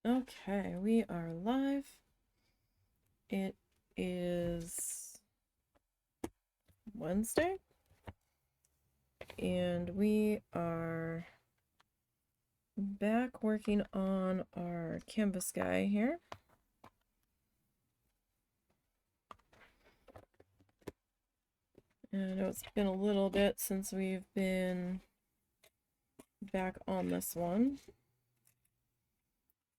Okay, we are live. It is Wednesday, and we are back working on our canvas guy here. And I know it's been a little bit since we've been back on this one.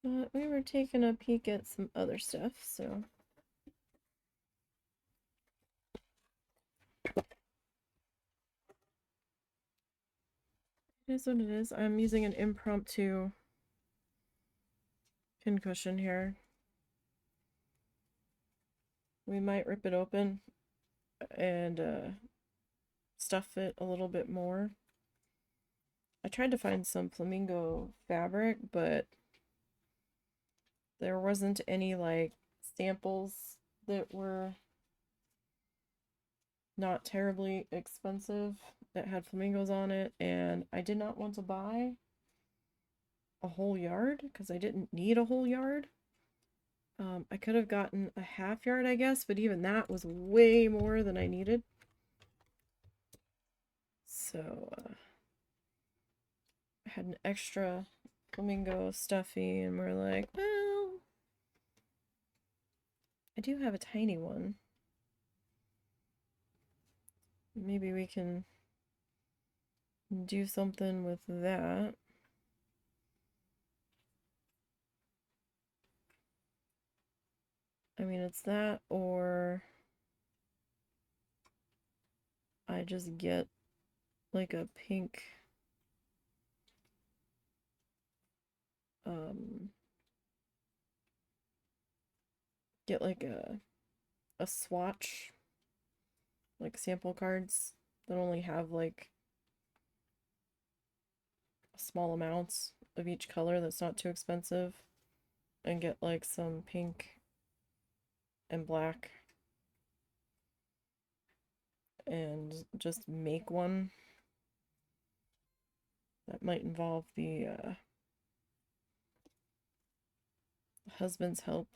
But we were taking a peek at some other stuff, so it is what it is. I'm using an impromptu pincushion here. We might rip it open and stuff it a little bit more. I tried to find some flamingo fabric, but there wasn't any like samples that were not terribly expensive that had flamingos on it, and I did not want to buy a whole yard because I didn't need a whole yard. I could have gotten a half yard, I guess, but even that was way more than I needed. So I had an extra flamingo stuffy, and we're like, well, I do have a tiny one. Maybe we can do something with that. I mean, it's that, or I just get like a pink get like a swatch, like sample cards that only have like small amounts of each color that's not too expensive, and get like some pink and black and just make one. That might involve the husband's help,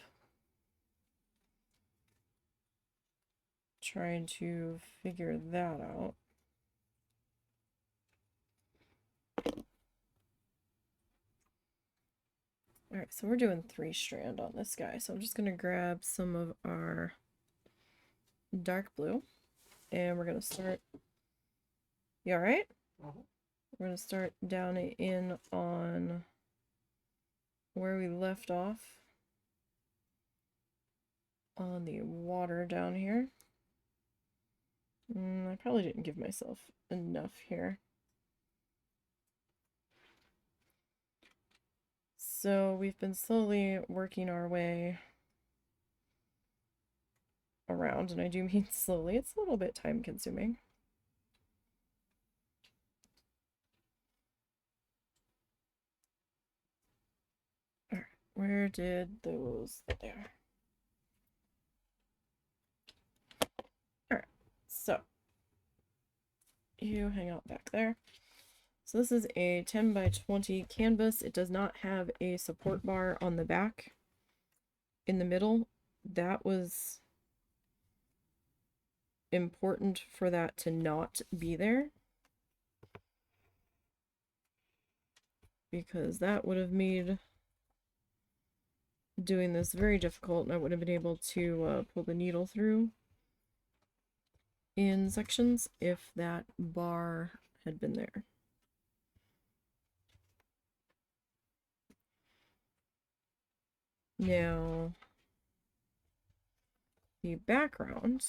trying to figure that out. Alright, so we're doing 3-strand on this guy, so I'm just going to grab some of our dark blue, and we're going to start. You alright? We're going to start down in on where we left off on the water down here. I probably didn't give myself enough here. So we've been slowly working our way around, and I do mean slowly. It's a little bit time consuming. Alright, where did those there? Alright, so you hang out back there. So this is a 10 by 20 canvas. It does not have a support bar on the back in the middle. That was important for that to not be there, because that would have made doing this very difficult, and I would have been able to pull the needle through in sections if that bar had been there. Now, the background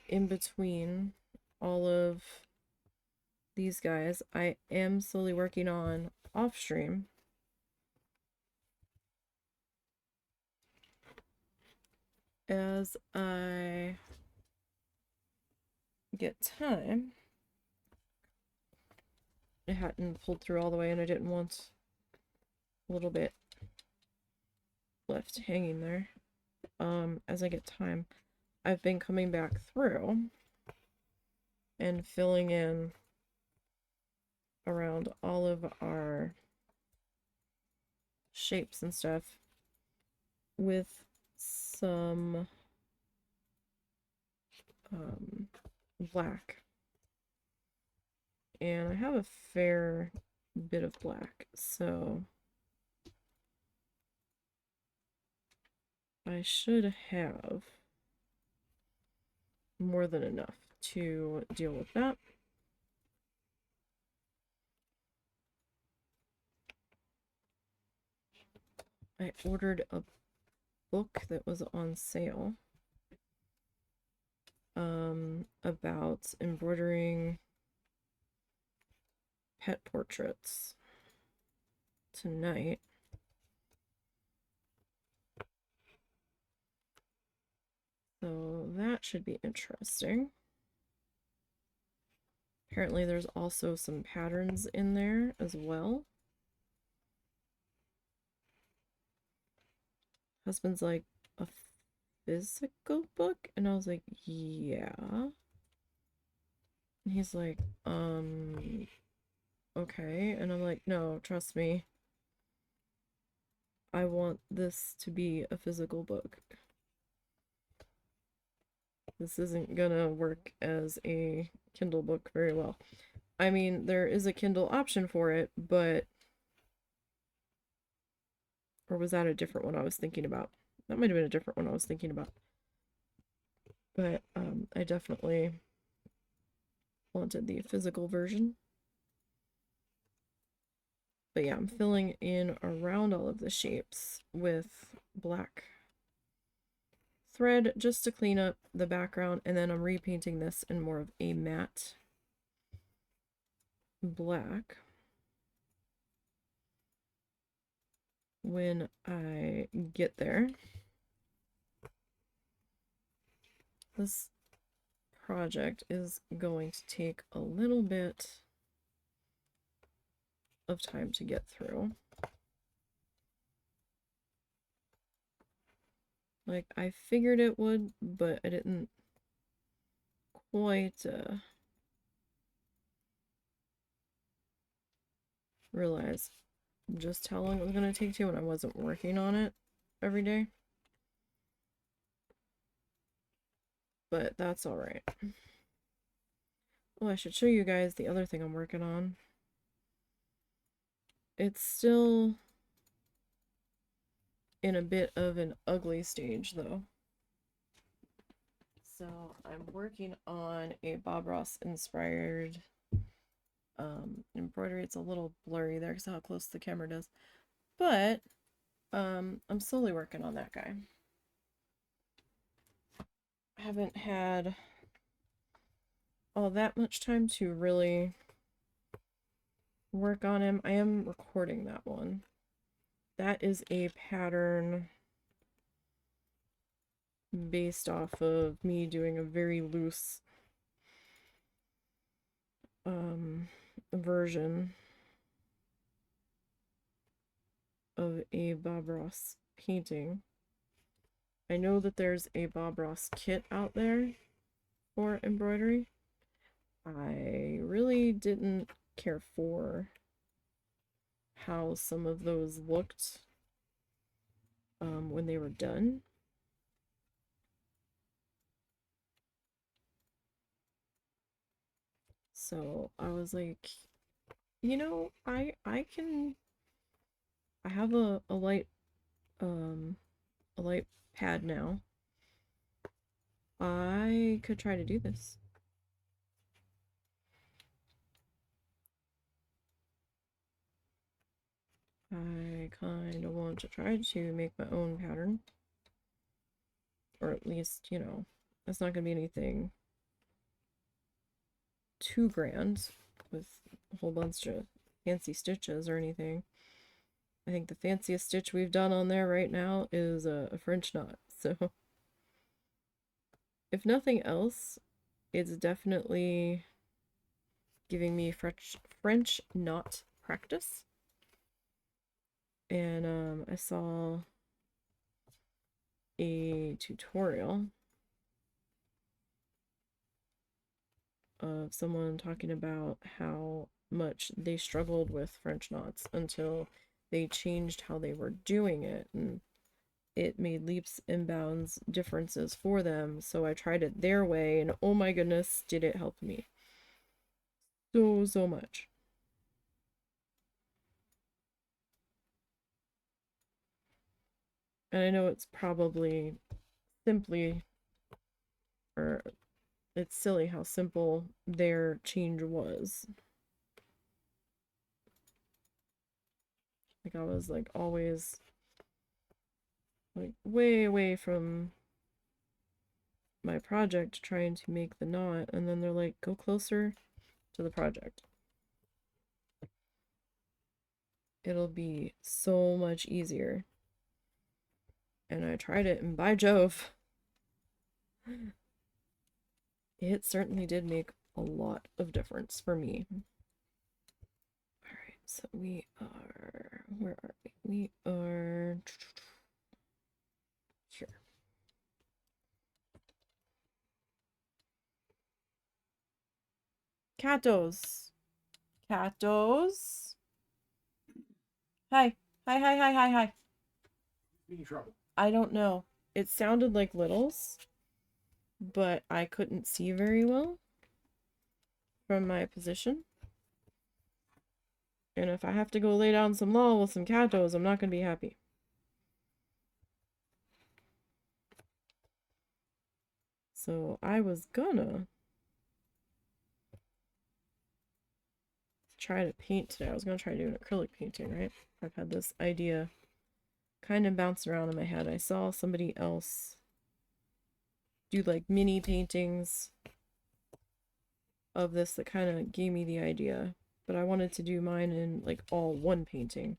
in between all of these guys, I am slowly working on off stream. As I get time. It hadn't pulled through all the way, and I didn't want a little bit left hanging there. As I get time, I've been coming back through and filling in around all of our shapes and stuff with some black. And I have a fair bit of black, so I should have more than enough to deal with that. I ordered a book that was on sale about embroidering pet portraits tonight. So that should be interesting. Apparently there's also some patterns in there as well. Husband's like, a physical book? And I was like, yeah. And he's like, okay. And I'm like, no, trust me. I want this to be a physical book. This isn't gonna work as a Kindle book very well. I mean, there is a Kindle option for it, but... Or was that a different one I was thinking about? That might have been a different one I was thinking about. But I definitely wanted the physical version. But yeah, I'm filling in around all of the shapes with black thread just to clean up the background, and then I'm repainting this in more of a matte black when I get there. This project is going to take a little bit of time to get through. Like, I figured it would, but I didn't quite realize just how long it was going to take to when I wasn't working on it every day. But that's all right. Oh, I should show you guys the other thing I'm working on. It's still in a bit of an ugly stage, though. So I'm working on a Bob Ross inspired embroidery. It's a little blurry there because of how close the camera does. But I'm slowly working on that guy. I haven't had all that much time to really work on him. I am recording that one. That is a pattern based off of me doing a very loose version of a Bob Ross painting. I know that there's a Bob Ross kit out there for embroidery. I really didn't care for how some of those looked when they were done. So I was like, you know, I have a light pad now. I could try to do this. I kind of want to try to make my own pattern. Or at least, you know, it's not going to be anything too grand with a whole bunch of fancy stitches or anything. I think the fanciest stitch we've done on there right now is a French knot. So if nothing else, it's definitely giving me French knot practice. And I saw a tutorial of someone talking about how much they struggled with French knots until they changed how they were doing it, and it made leaps and bounds differences for them. So I tried it their way, and oh my goodness, did it help me so much. And I know it's probably simply, or it's silly how simple their change was. Like I was like always like way away from my project trying to make the knot, and then they're like, go closer to the project. It'll be so much easier. And I tried it, and by Jove, it certainly did make a lot of difference for me. Alright, so we are, where are we? We are here. Catos. Catos. Hi. Hi. Being trouble. I don't know. It sounded like littles, but I couldn't see very well from my position. And if I have to go lay down some law with some catos, I'm not going to be happy. So I was gonna try to paint today. I was gonna try doing acrylic painting, right? I've had this idea kind of bounce around in my head. I saw somebody else do like mini paintings of this that kind of gave me the idea, but I wanted to do mine in like all one painting,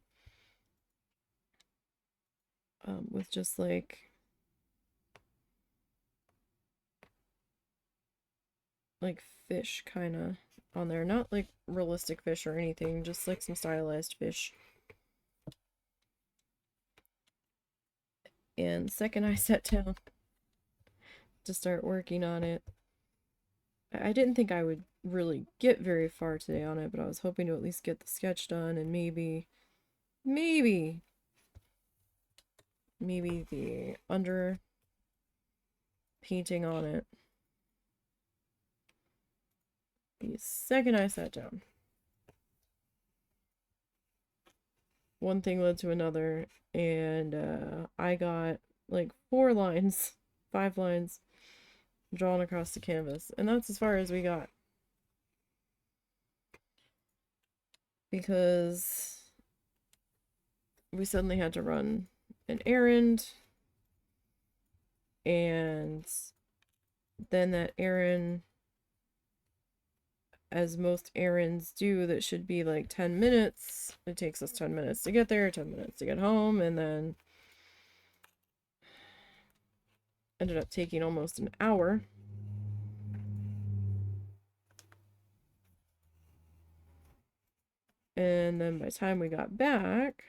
with just like fish kind of on there, not like realistic fish or anything, just like some stylized fish. And second I sat down to start working on it, I didn't think I would really get very far today on it, but I was hoping to at least get the sketch done and maybe the under painting on it. The second I sat down, one thing led to another, and I got like 4 lines, 5 lines drawn across the canvas, and that's as far as we got. Because we suddenly had to run an errand, and then that errand, as most errands do, that should be like 10 minutes. It takes us 10 minutes to get there, 10 minutes to get home, and then ended up taking almost an hour. And then by the time we got back,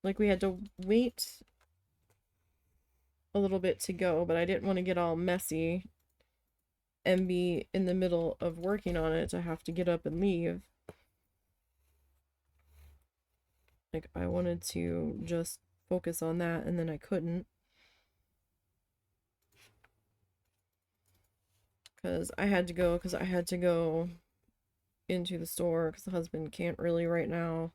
like we had to wait a little bit to go, but I didn't want to get all messy and be in the middle of working on it to have to get up and leave. Like I wanted to just focus on that, and then I couldn't. Because I had to go into the store because the husband can't really right now.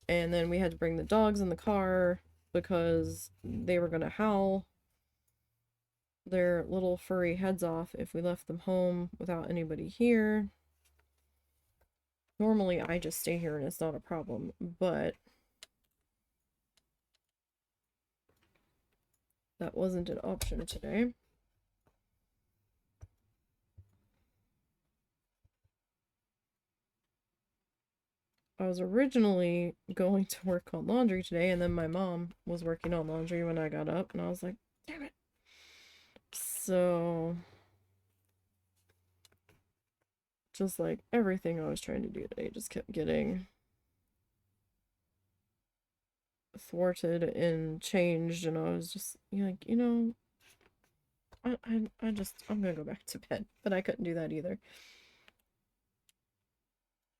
And then we had to bring the dogs in the car because they were going to howl their little furry heads off if we left them home without anybody here. Normally I just stay here and it's not a problem, but that wasn't an option today. I was originally going to work on laundry today, and then my mom was working on laundry when I got up, and I was like, damn it. So, just like everything I was trying to do today just kept getting thwarted and changed, and I was just like, I'm gonna go back to bed, but I couldn't do that either.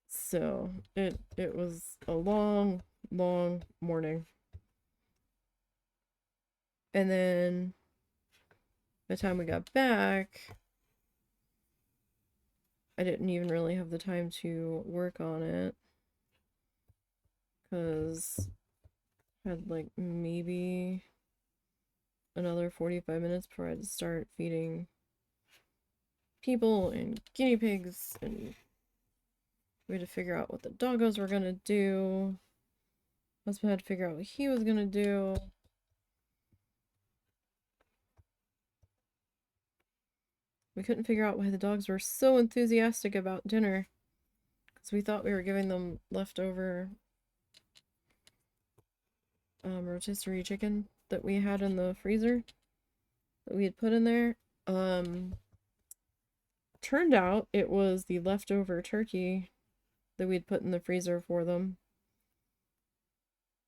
So it was a long, long morning. And then by the time we got back, I didn't even really have the time to work on it because I had like maybe another 45 minutes before I had to start feeding people and guinea pigs, and we had to figure out what the doggos were gonna do. Husband had to figure out what he was gonna do. We couldn't figure out why the dogs were so enthusiastic about dinner, because we thought we were giving them leftover rotisserie chicken that we had in the freezer that we had put in there. Turned out it was the leftover turkey that we had put in the freezer for them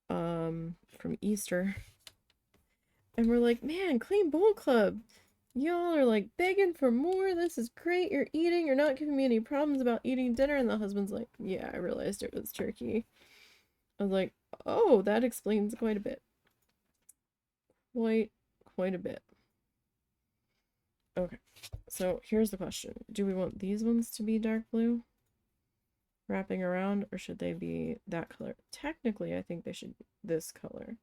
from Easter. And we're like, man, Clean Bowl Club, y'all are like begging for more. This is great. You're eating. You're not giving me any problems about eating dinner. And the husband's like, yeah, I realized it was turkey. I was like, oh, that explains quite a bit. Quite a bit. Okay, so here's the question. Do we want these ones to be dark blue, wrapping around, or should they be that color? Technically, I think they should be this color.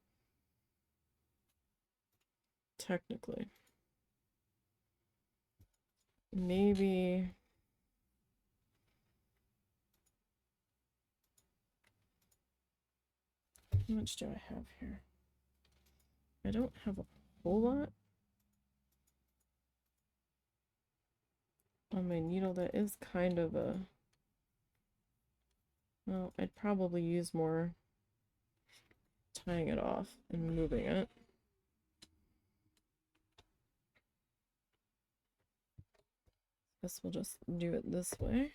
Technically. Maybe... How much do I have here? I don't have a whole lot on my needle. That is kind of a... Well, I'd probably use more tying it off and moving it. Guess we'll just do it this way.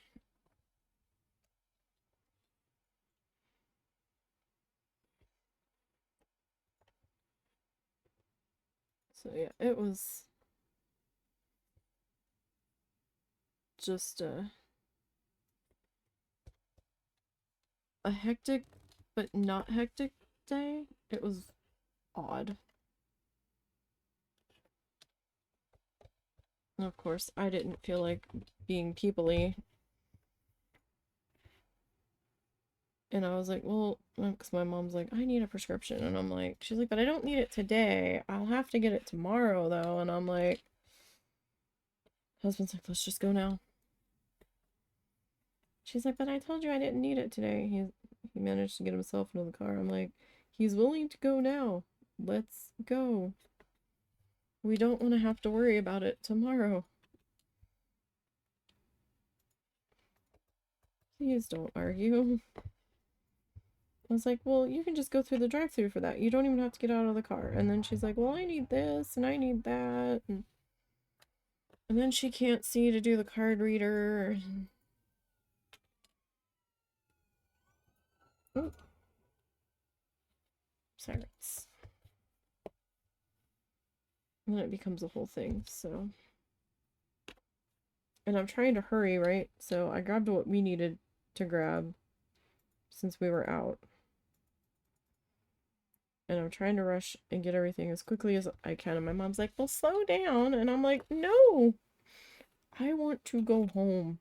So yeah, it was just a hectic but not hectic day. It was odd. And of course, I didn't feel like being people-y. And I was like, well, because my mom's like, I need a prescription. And I'm like, she's like, but I don't need it today. I'll have to get it tomorrow, though. And I'm like, husband's like, let's just go now. She's like, but I told you I didn't need it today. He managed to get himself into the car. I'm like, he's willing to go now. Let's go. We don't want to have to worry about it tomorrow. Please don't argue. I was like, well, you can just go through the drive-thru for that. You don't even have to get out of the car. And then she's like, well, I need this and I need that. And then she can't see to do the card reader. Oh. Sirens. And then it becomes a whole thing, so. And I'm trying to hurry, right? So I grabbed what we needed to grab since we were out. And I'm trying to rush and get everything as quickly as I can. And my mom's like, well, slow down. And I'm like, no, I want to go home.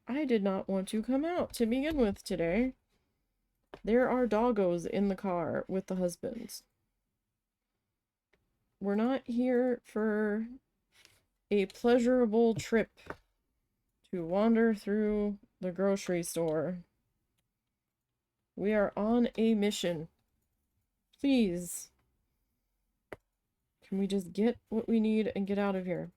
I did not want to come out to begin with today. There are doggos in the car with the husbands. We're not here for a pleasurable trip to wander through the grocery store. We are on a mission. Please. Can we just get what we need and get out of here?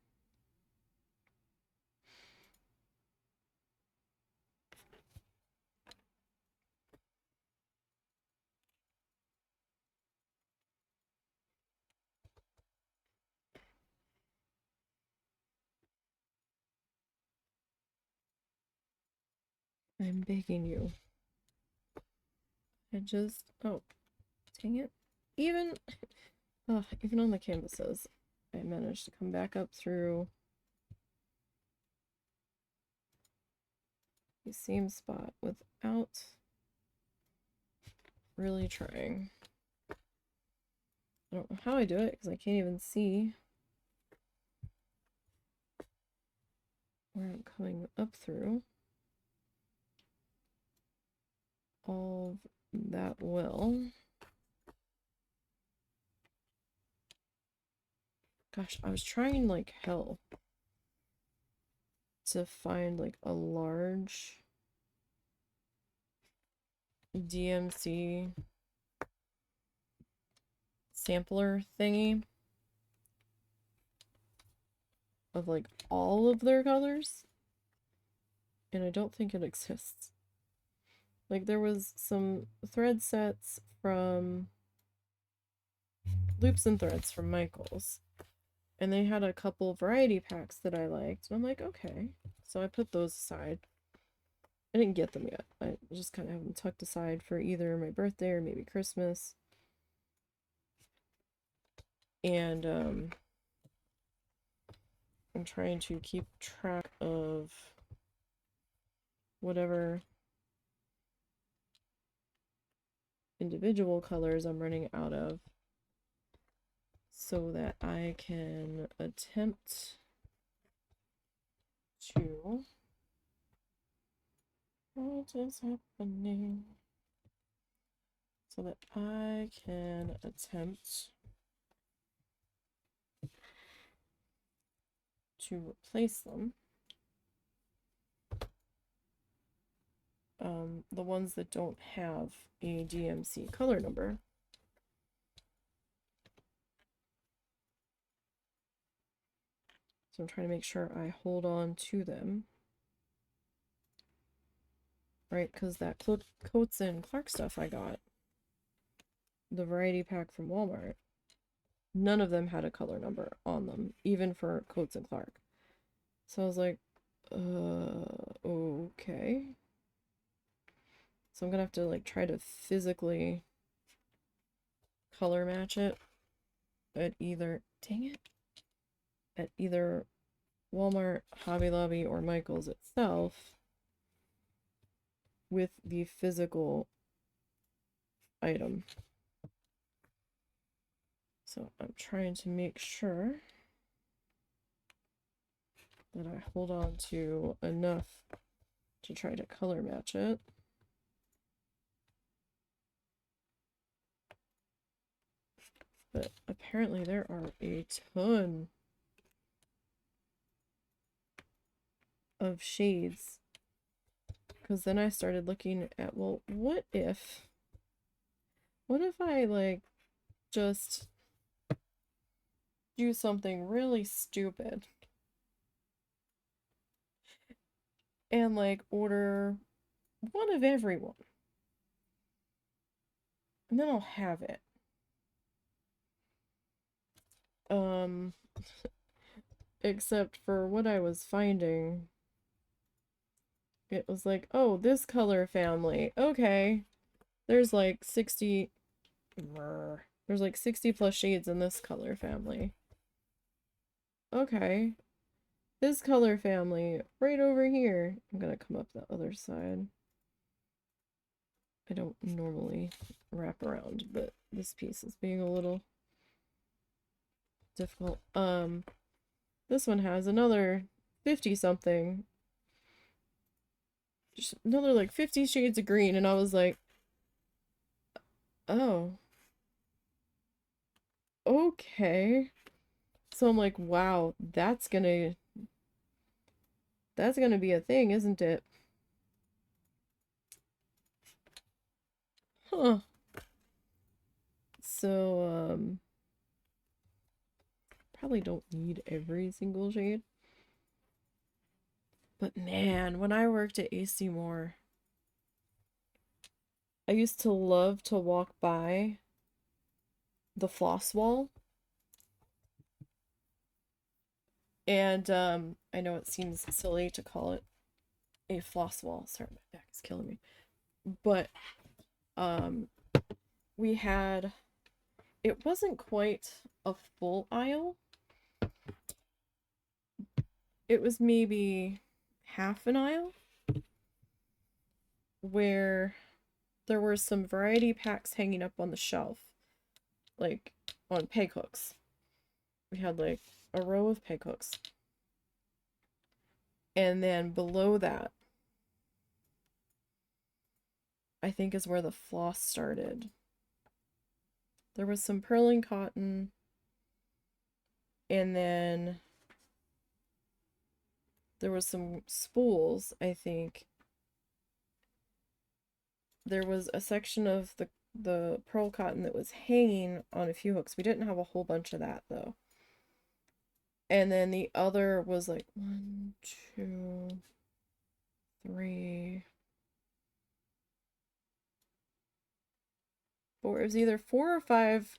I'm begging you. Oh, dang it. Even on the canvas says, I managed to come back up through the same spot without really trying. I don't know how I do it because I can't even see where I'm coming up through all that well. Gosh, I was trying like hell to find like a large DMC sampler thingy of like all of their colors, and I don't think it exists. Like there was some thread sets from Loops and Threads from Michaels, and they had a couple variety packs that I liked, and I'm like, okay, so I put those aside. I didn't get them yet. I just kind of have them tucked aside for either my birthday or maybe Christmas. And I'm trying to keep track of whatever individual colors I'm running out of so that I can attempt to... What is happening? So that I can attempt to replace them. The ones that don't have a DMC color number. So I'm trying to make sure I hold on to them. Right, because that Coates and Clark stuff I got, the variety pack from Walmart, none of them had a color number on them, even for Coates and Clark. So I was like, okay. So I'm gonna have to like try to physically color match it at either, dang it, at either Walmart, Hobby Lobby, or Michaels itself with the physical item. So I'm trying to make sure that I hold on to enough to try to color match it. But apparently there are a ton of shades. Because then I started looking at, well, what if I like just do something really stupid and like order one of every one, and then I'll have it. Except for what I was finding, it was like, oh, this color family, okay, there's like 60 plus shades in this color family. Okay, this color family right over here. I'm gonna come up the other side. I don't normally wrap around, but this piece is being a little difficult. This one has another 50 something. Just another like 50 shades of green, and I was like, oh. Okay. So I'm like, wow, that's gonna be a thing, isn't it? Huh. So, probably don't need every single shade. But man, when I worked at AC Moore, I used to love to walk by the floss wall. And I know it seems silly to call it a floss wall. Sorry, my back is killing me. But we had, it wasn't quite a full aisle, it was maybe half an aisle where there were some variety packs hanging up on the shelf, like on peg hooks. We had like a row of peg hooks. And then below that, I think is where the floss started. There was some purling cotton, and then there was some spools, I think. There was a section of the pearl cotton that was hanging on a few hooks. We didn't have a whole bunch of that though. And then the other was like 1, 2, 3, 4. It was either 4 or 5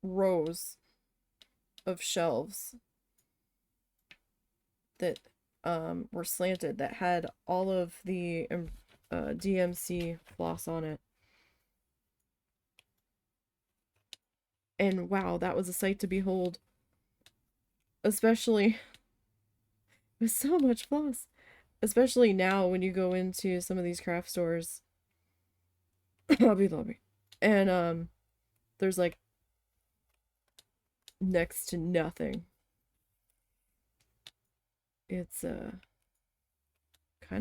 rows of shelves that were slanted that had all of the DMC floss on it. And wow, that was a sight to behold. Especially with so much floss. Especially now when you go into some of these craft stores. Hobby Lobby. And there's like next to nothing. It's kind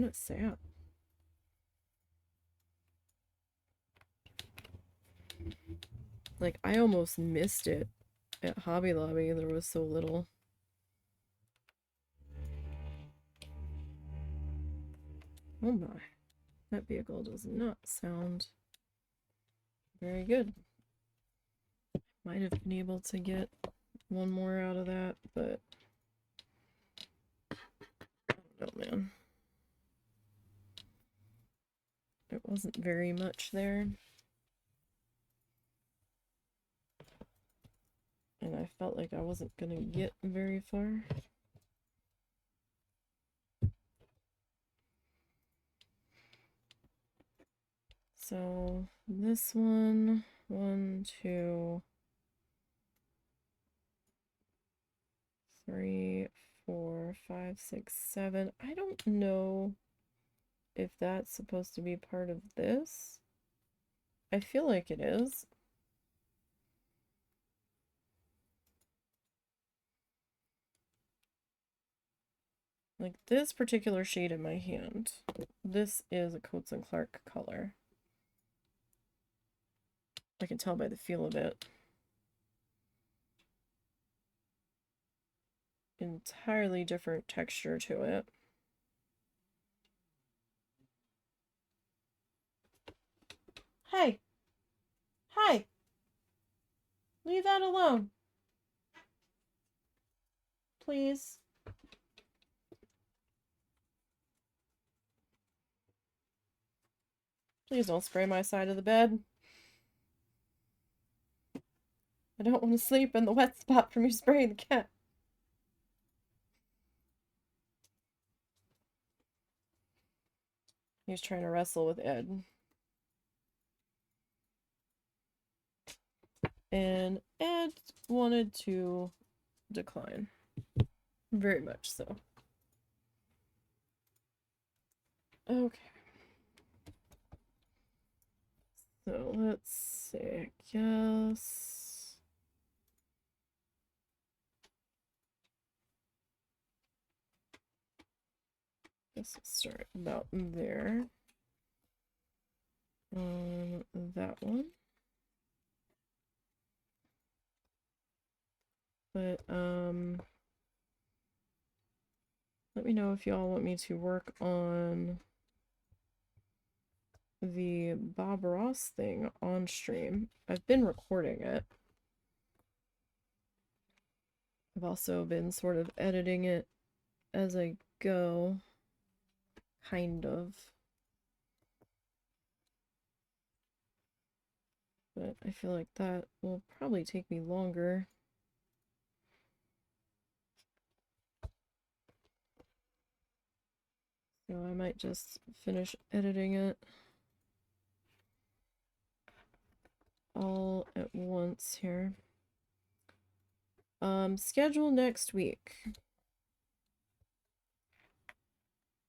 of sad. Like I almost missed it at Hobby Lobby. There was so little. Oh my. That vehicle does not sound very good. Might have been able to get one more out of that, but I don't know, man. It wasn't very much there. And I felt like I wasn't gonna get very far. So this one, 1, 2, 3, 4, 5, 6, 7. I don't know if that's supposed to be part of this. I feel like it is. Like this particular shade in my hand. This is a Coats and Clark color. I can tell by the feel of it. Entirely different texture to it. Hey! Hi! Leave that alone. Please. Please don't spray my side of the bed. I don't want to sleep in the wet spot from you spraying the cat. He was trying to wrestle with Ed. And Ed wanted to decline. Very much so. Okay. So let's see, I guess. Let's start about there. That one. But, let me know if y'all want me to work on the Bob Ross thing on stream. I've been recording it. I've also been sort of editing it as I go. Kind of. But I feel like that will probably take me longer. So I might just finish editing it all at once here. Schedule next week.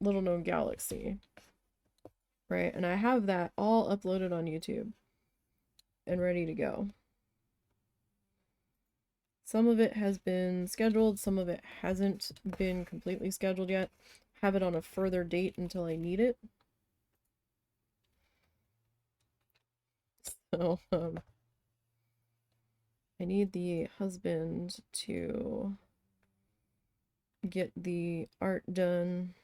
Little Known Galaxy, right? And I have that all uploaded on YouTube and ready to go. Some of it has been scheduled, some of it hasn't been completely scheduled yet. Have it on a further date until I need it. So, I need the husband to get the art done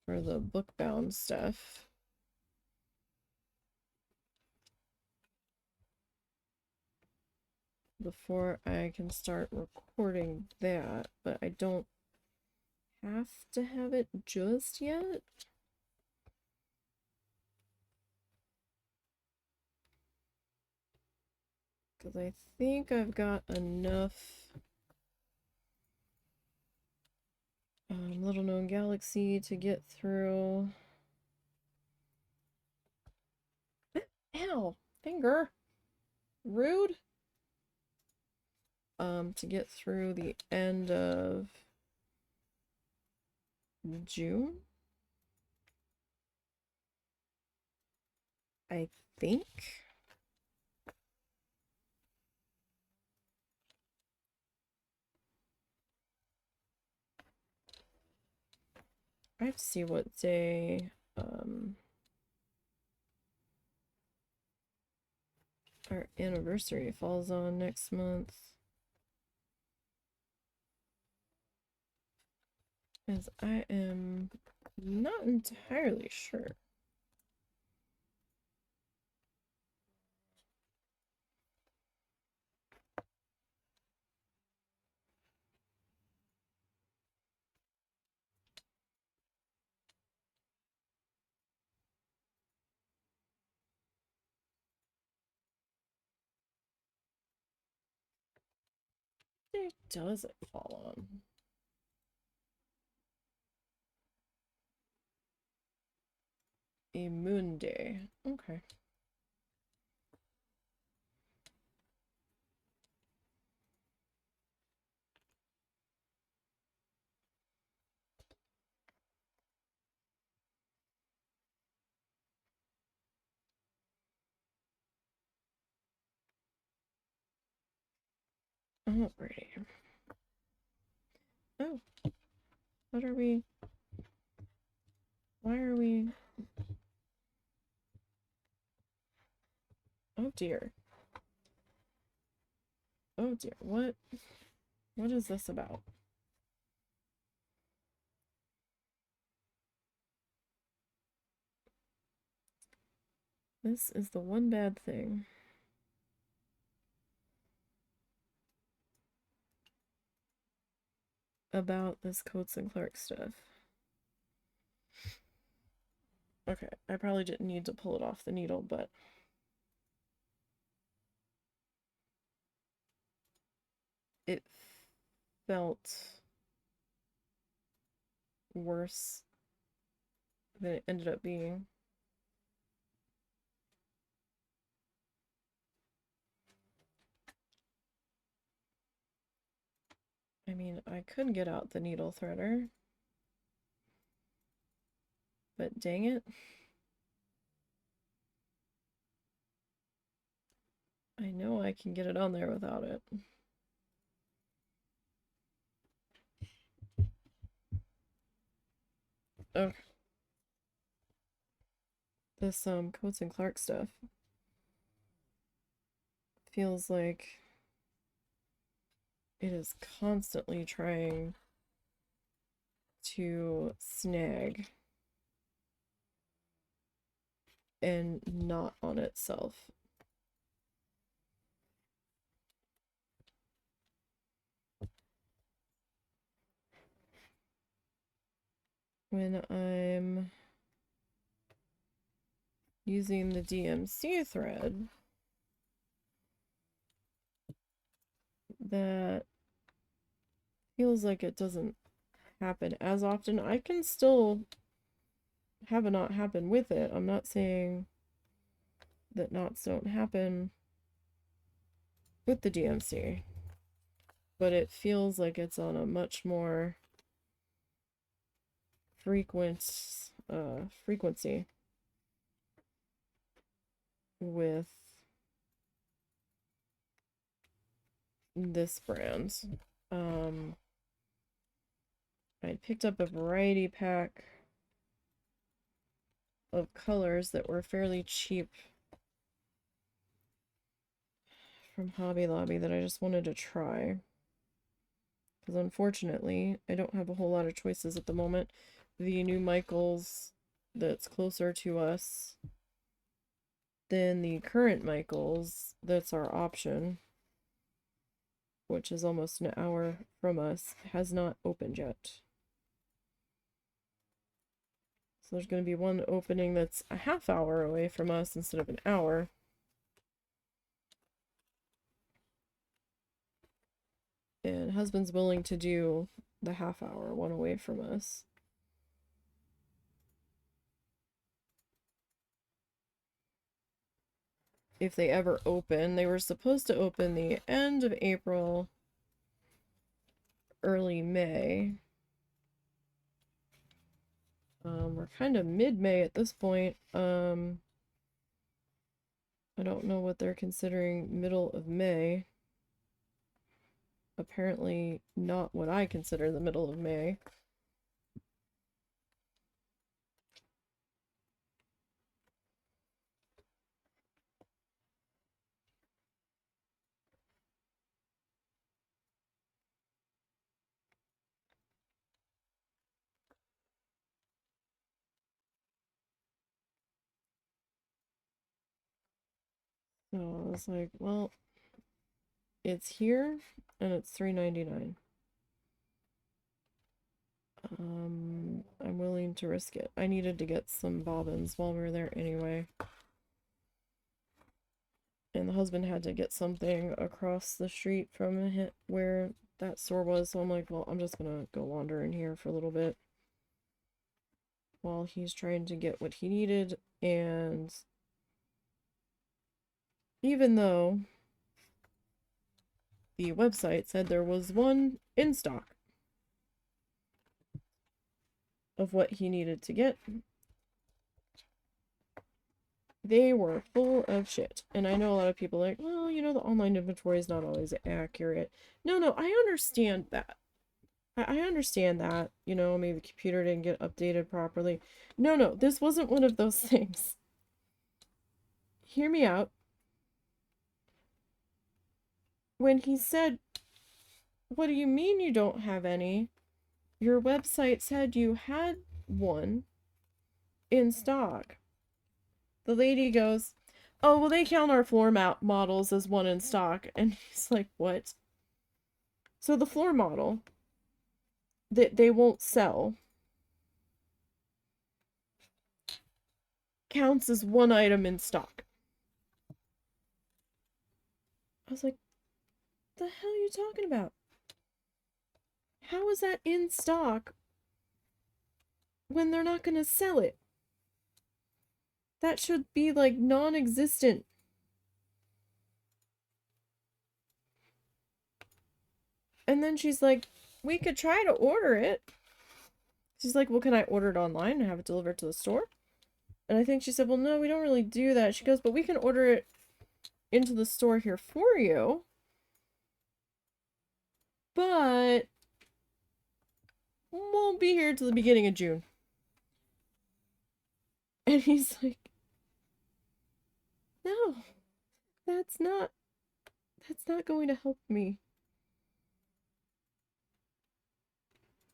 for the book-bound stuff. Before I can start recording that, but I don't have to have it just yet. Because I think I've got enough Little Known Galaxy to get through. Ow! Finger! Rude! To get through the end of June, I think. I have to see what day our anniversary falls on next month. As I am not entirely sure. What day does it fall on? A moon day. Okay. Alrighty. Oh. What are we? Why are we? Oh dear. Oh dear. What is this about? This is the one bad thing about this Coates and Clark stuff. Okay, I probably didn't need to pull it off the needle, but it felt worse than it ended up being. I mean, I could get out the needle threader, but dang it. I know I can get it on there without it. Okay. This Coates and Clark stuff feels like it is constantly trying to snag and not on itself. When I'm using the DMC thread, that feels like it doesn't happen as often. I can still have a knot happen with it. I'm not saying that knots don't happen with the DMC, but it feels like it's on a much more frequency with this brand. I picked up a variety pack of colors that were fairly cheap from Hobby Lobby that I just wanted to try. Because unfortunately, I don't have a whole lot of choices at the moment. The new Michaels that's closer to us than the current Michaels that's our option, which is almost an hour from us, has not opened yet. So there's going to be one opening that's a half hour away from us instead of an hour. And husband's willing to do the half hour one away from us. If they ever open. They were supposed to open the end of April, early May. We're kind of mid-May at this point. I don't know what they're considering middle of May. Apparently not what I consider the middle of May. So I was like, well, it's here and it's $3.99. I'm willing to risk it. I needed to get some bobbins while we were there anyway. And the husband had to get something across the street from where that store was. So I'm like, well, I'm just gonna go wander in here for a little bit while he's trying to get what he needed. And even though the website said there was one in stock of what he needed to get, they were full of shit. And I know a lot of people are like, well, you know, the online inventory is not always accurate. No, I understand that. I understand that, you know, maybe the computer didn't get updated properly. No, this wasn't one of those things. Hear me out. When he said, what do you mean you don't have any? Your website said you had one in stock. The lady goes, oh, well, they count our floor models as one in stock. And he's like, what? So the floor model that they won't sell counts as one item in stock. I was like, the hell are you talking about? How is that in stock when they're not going to sell it? That should be like non-existent. And then she's like, we could try to order it. She's like, well, can I order it online and have it delivered to the store? And I think she said, well, no, we don't really do that. She goes, but we can order it into the store here for you. But won't be here till the beginning of June. And he's like, no, that's not going to help me.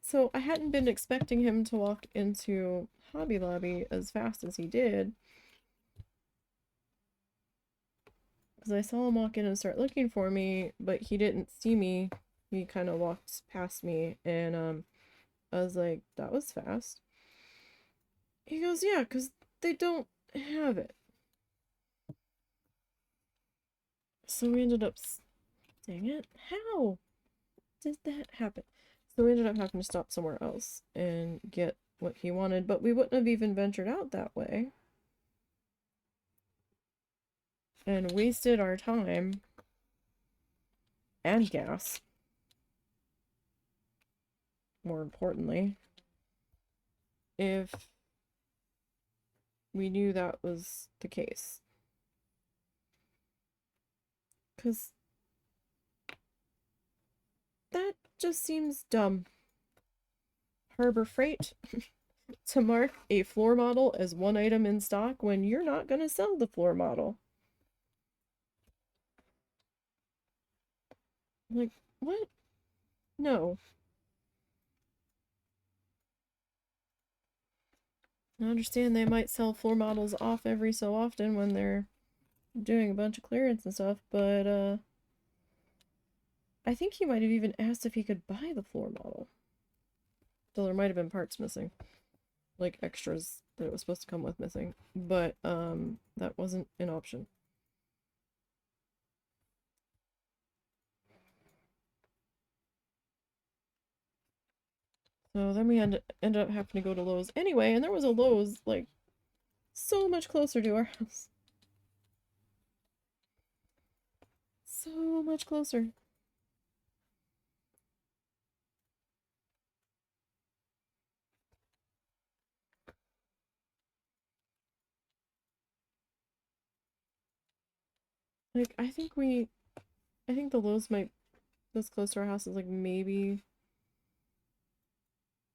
So I hadn't been expecting him to walk into Hobby Lobby as fast as he did. Because I saw him walk in and start looking for me, but he didn't see me. He kind of walked past me, and I was like, that was fast. He goes, yeah, because they don't have it. So we ended up, dang it, how did that happen? So we ended up having to stop somewhere else and get what he wanted, but we wouldn't have even ventured out that way and wasted our time and gas, more importantly. if we knew that was the case. Because that just seems dumb. Harbor Freight to mark a floor model as one item in stock when you're not going to sell the floor model. Like, what? No. I understand they might sell floor models off every so often when they're doing a bunch of clearance and stuff, but I think he might have even asked if he could buy the floor model. So there might have been parts missing. Like extras that it was supposed to come with missing. But that wasn't an option. So then we ended up having to go to Lowe's anyway, and there was a Lowe's like so much closer to our house. So much closer. Like I think the Lowe's might that's close to our house is like maybe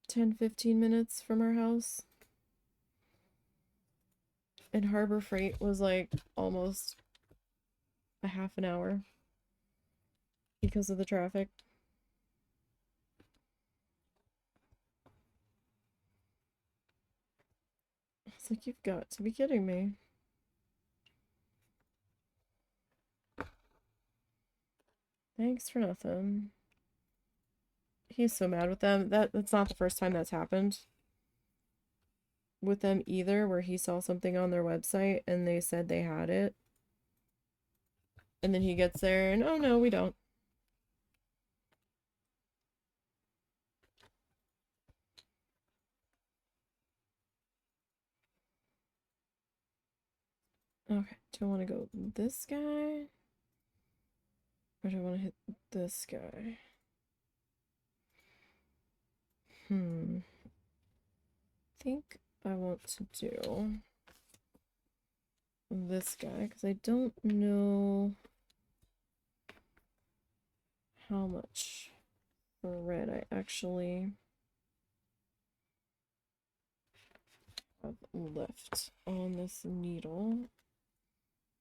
10-15 minutes from our house. And Harbor Freight was like almost a half an hour because of the traffic. It's like, you've got to be kidding me. Thanks for nothing. He's so mad with them. That's not the first time that's happened with them either, where he saw something on their website and they said they had it. And then he gets there and, oh no, we don't. Okay, do I want to go this guy? Or do I want to hit this guy? I think I want to do this guy because I don't know how much red I actually have left on this needle.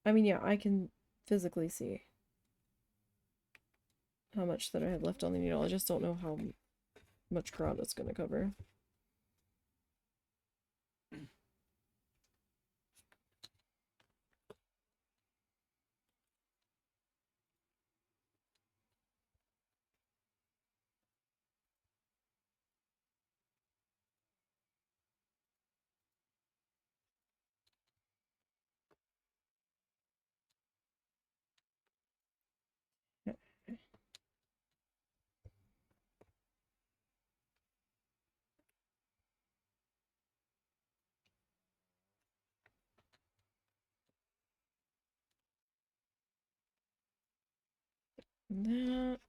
I mean, yeah, I can physically see how much that I have left on the needle. I just don't know how much ground it's going to cover. That.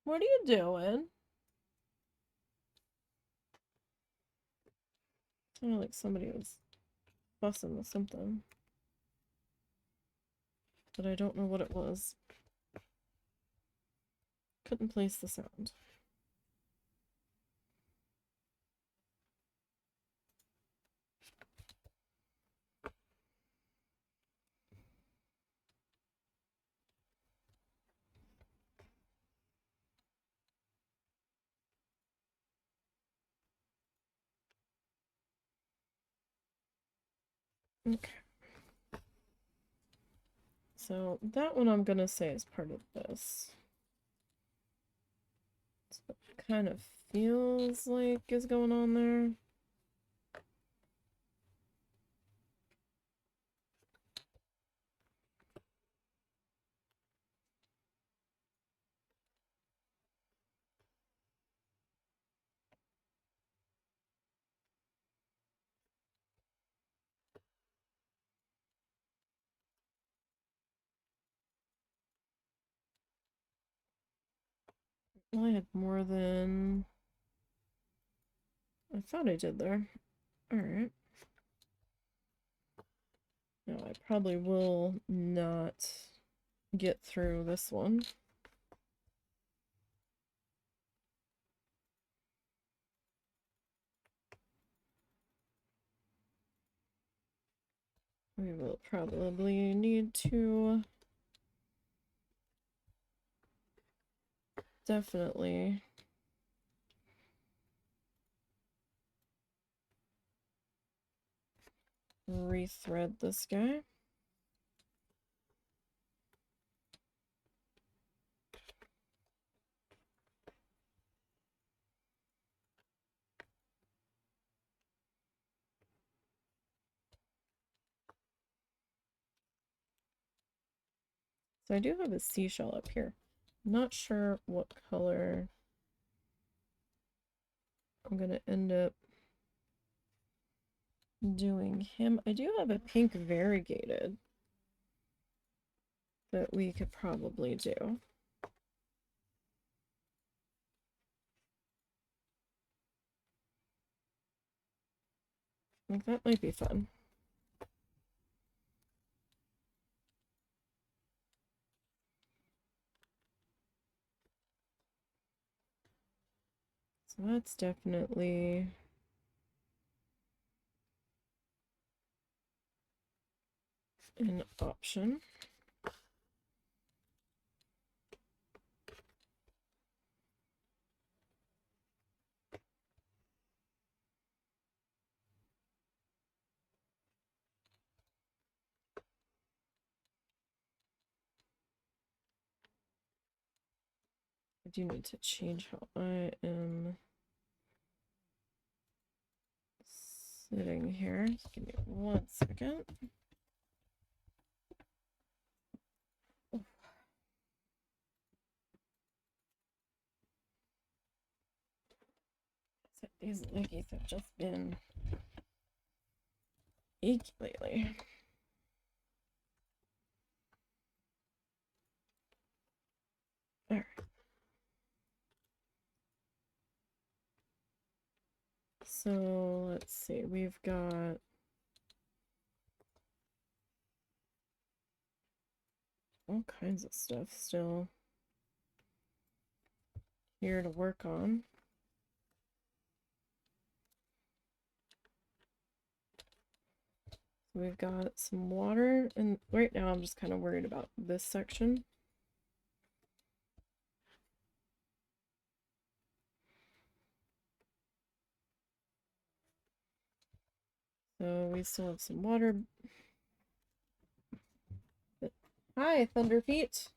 What are you doing? Sounded like somebody was fussing with something. But I don't know what it was. Couldn't place the sound. Okay. So that one I'm gonna say is part of this. That's what it kind of feels like is going on there. Well, I had more than I thought I did there. Alright. Now I probably will not get through this one. We will probably need to definitely rethread this guy. So I do have a seashell up here. I'm not sure what color I'm gonna end up doing him. I do have a pink variegated that we could probably do. Like, that might be fun. So that's definitely an option. I do need to change how I am sitting here. Just give me 1 second. These leggies have just been achy lately. All right. So let's see, we've got all kinds of stuff still here to work on. So we've got some water, and right now I'm just kind of worried about this section. So we still have some water. But, hi, Thunderfeet.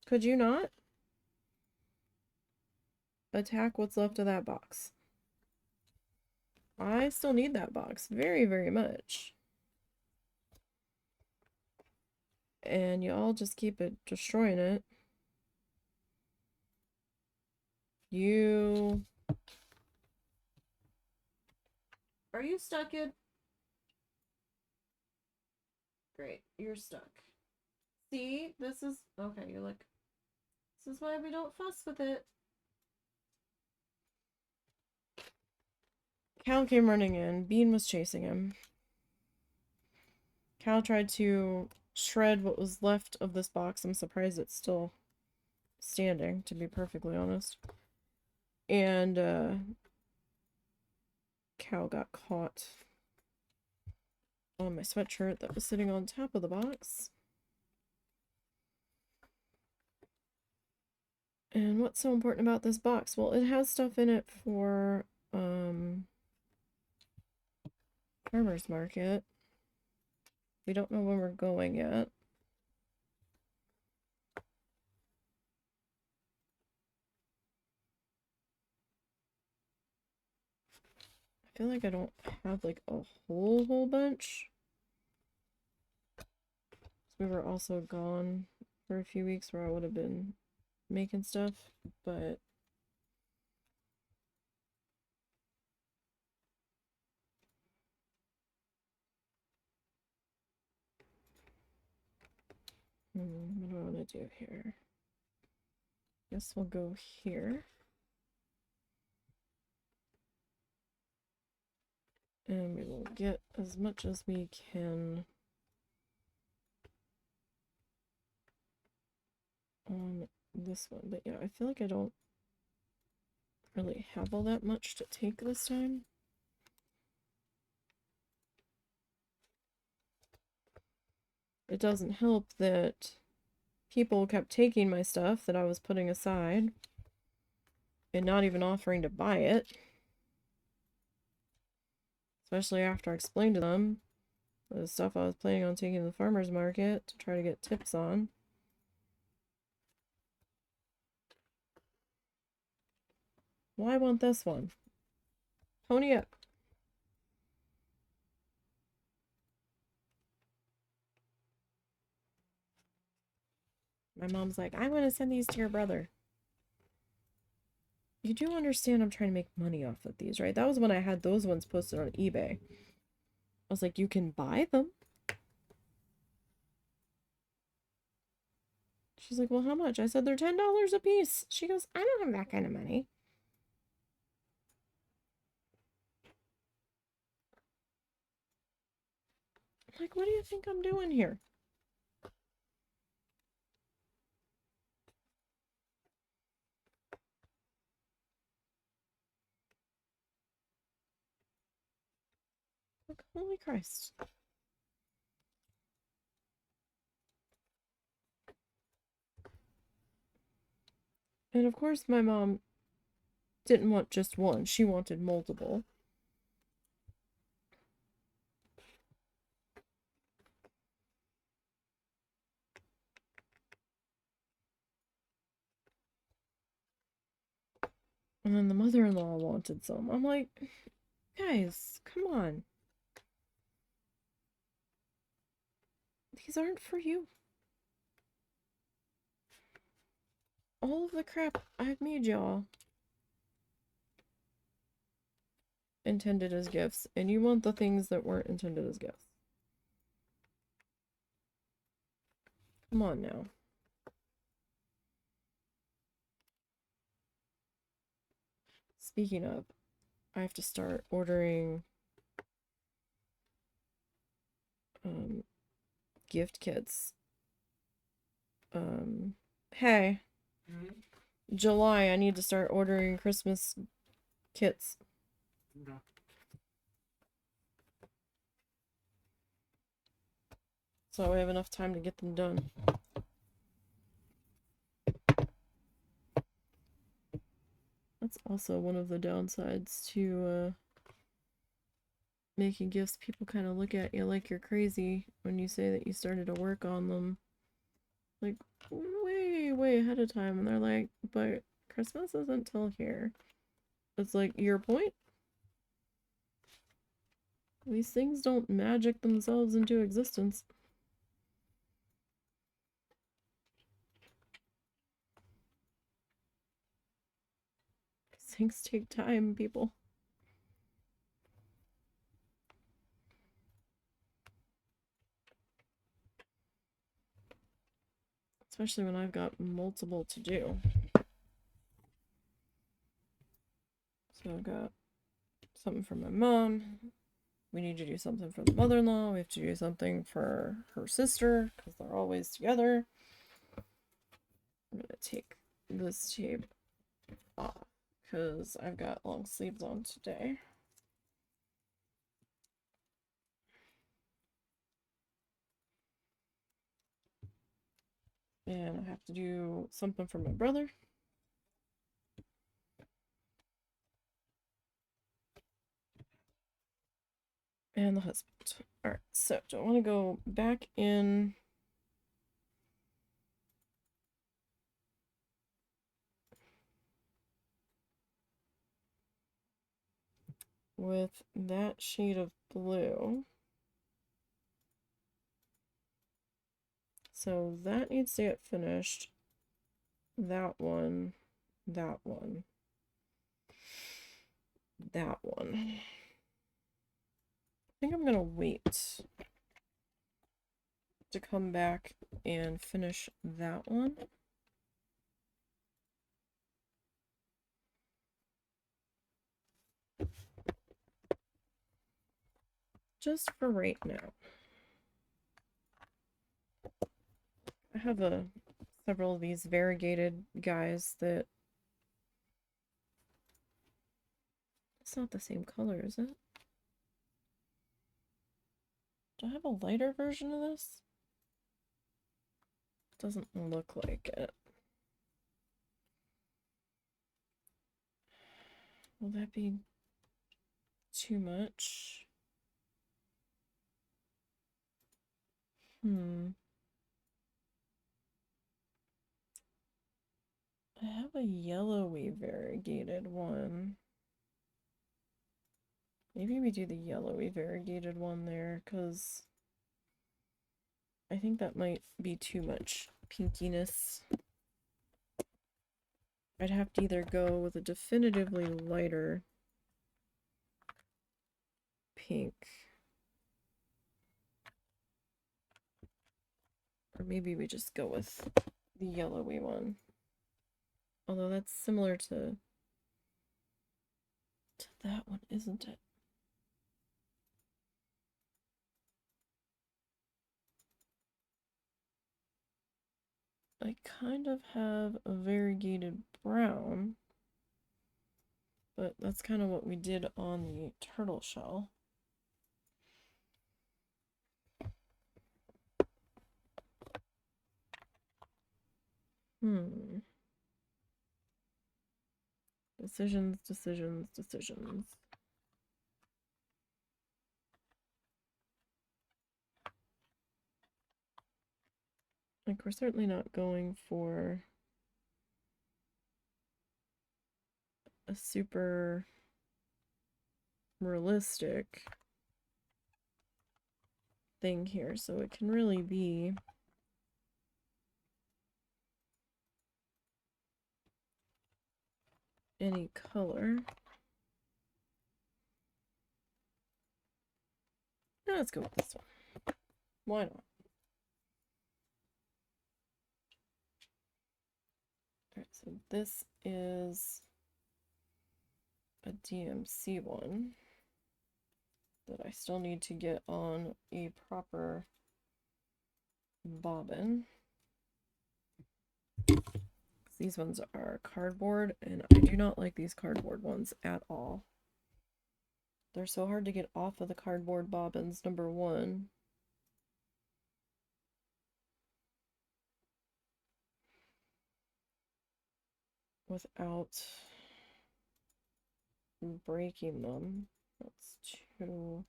Could you not attack what's left of that box? I still need that box very, very much. And y'all just keep destroying it. You... Are you stuck, kid? Great, you're stuck. See, this is... Okay, you're like... This is why we don't fuss with it. Cal came running in. Bean was chasing him. Cal tried to shred what was left of this box. I'm surprised it's still standing, to be perfectly honest. And Cal got caught on my sweatshirt that was sitting on top of the box. And what's so important about this box? Well, it has stuff in it for farmer's market. We don't know when we're going yet. I feel like I don't have like a whole bunch. We were also gone for a few weeks where I would have been making stuff, but what do I want to do here? Guess we'll go here. And we will get as much as we can on this one. But yeah, I feel like I don't really have all that much to take this time. It doesn't help that people kept taking my stuff that I was putting aside and not even offering to buy it. Especially after I explained to them the stuff I was planning on taking to the farmer's market to try to get tips on. Well, I want this one. Pony up. My mom's like, I want to send these to your brother. You do understand I'm trying to make money off of these, right? That was when I had those ones posted on eBay. I was like, you can buy them. She's like, well, how much? I said, they're $10 a piece. She goes, I don't have that kind of money. I'm like, what do you think I'm doing here? Like, holy Christ. And of course, my mom didn't want just one. She wanted multiple. And then the mother-in-law wanted some. I'm like, guys, come on. These aren't for you. All of the crap I've made y'all intended as gifts, and you want the things that weren't intended as gifts. Come on now. Speaking of, I have to start ordering gift kits. Hey. July, I need to start ordering Christmas kits. Okay. So I have enough time to get them done. That's also one of the downsides to making gifts. People kind of look at you like you're crazy when you say that you started to work on them. Like, way ahead of time. And they're like, but Christmas isn't till here. It's like, your point? These things don't magic themselves into existence. Things take time, people. Especially when I've got multiple to do. So I've got something for my mom. We need to do something for the mother-in-law. We have to do something for her sister, because they're always together. I'm going to take this tape off, because I've got long sleeves on today. And I have to do something for my brother. And the husband. Alright, so do I want to go back in with that shade of blue? So that needs to get finished. That one. That one. That one. I think I'm gonna wait to come back and finish that one. just for right now. I have several of these variegated guys that it's not the same color, is it? Do I have a lighter version of this? Doesn't look like it. Will that be too much? I have a yellowy variegated one. Maybe we do the yellowy variegated one there, because I think that might be too much pinkiness. I'd have to either go with a definitively lighter pink, or maybe we just go with the yellowy one. Although that's similar to that one, isn't it? I kind of have a variegated brown, but that's kind of what we did on the turtle shell. Decisions, decisions, decisions. Like, we're certainly not going for a super realistic thing here, so it can really be any color. Now let's go with this one. Why not? Alright, so this is a DMC one that I still need to get on a proper bobbin. These ones are cardboard, and I do not like these cardboard ones at all. They're so hard to get off of the cardboard bobbins, number one. Without breaking them. That's two.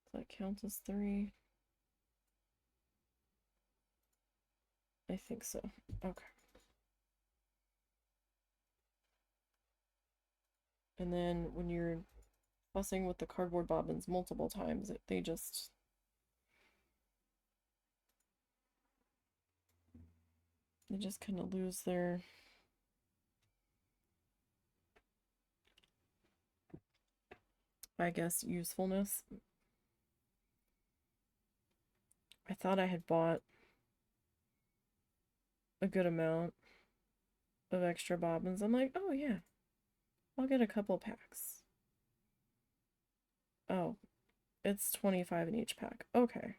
Does that count as three? I think so. Okay. And then when you're fussing with the cardboard bobbins multiple times, they just kind of lose their usefulness. I thought I had bought a good amount of extra bobbins. I'm like, oh yeah, I'll get a couple packs. Oh, it's 25 in each pack. Okay.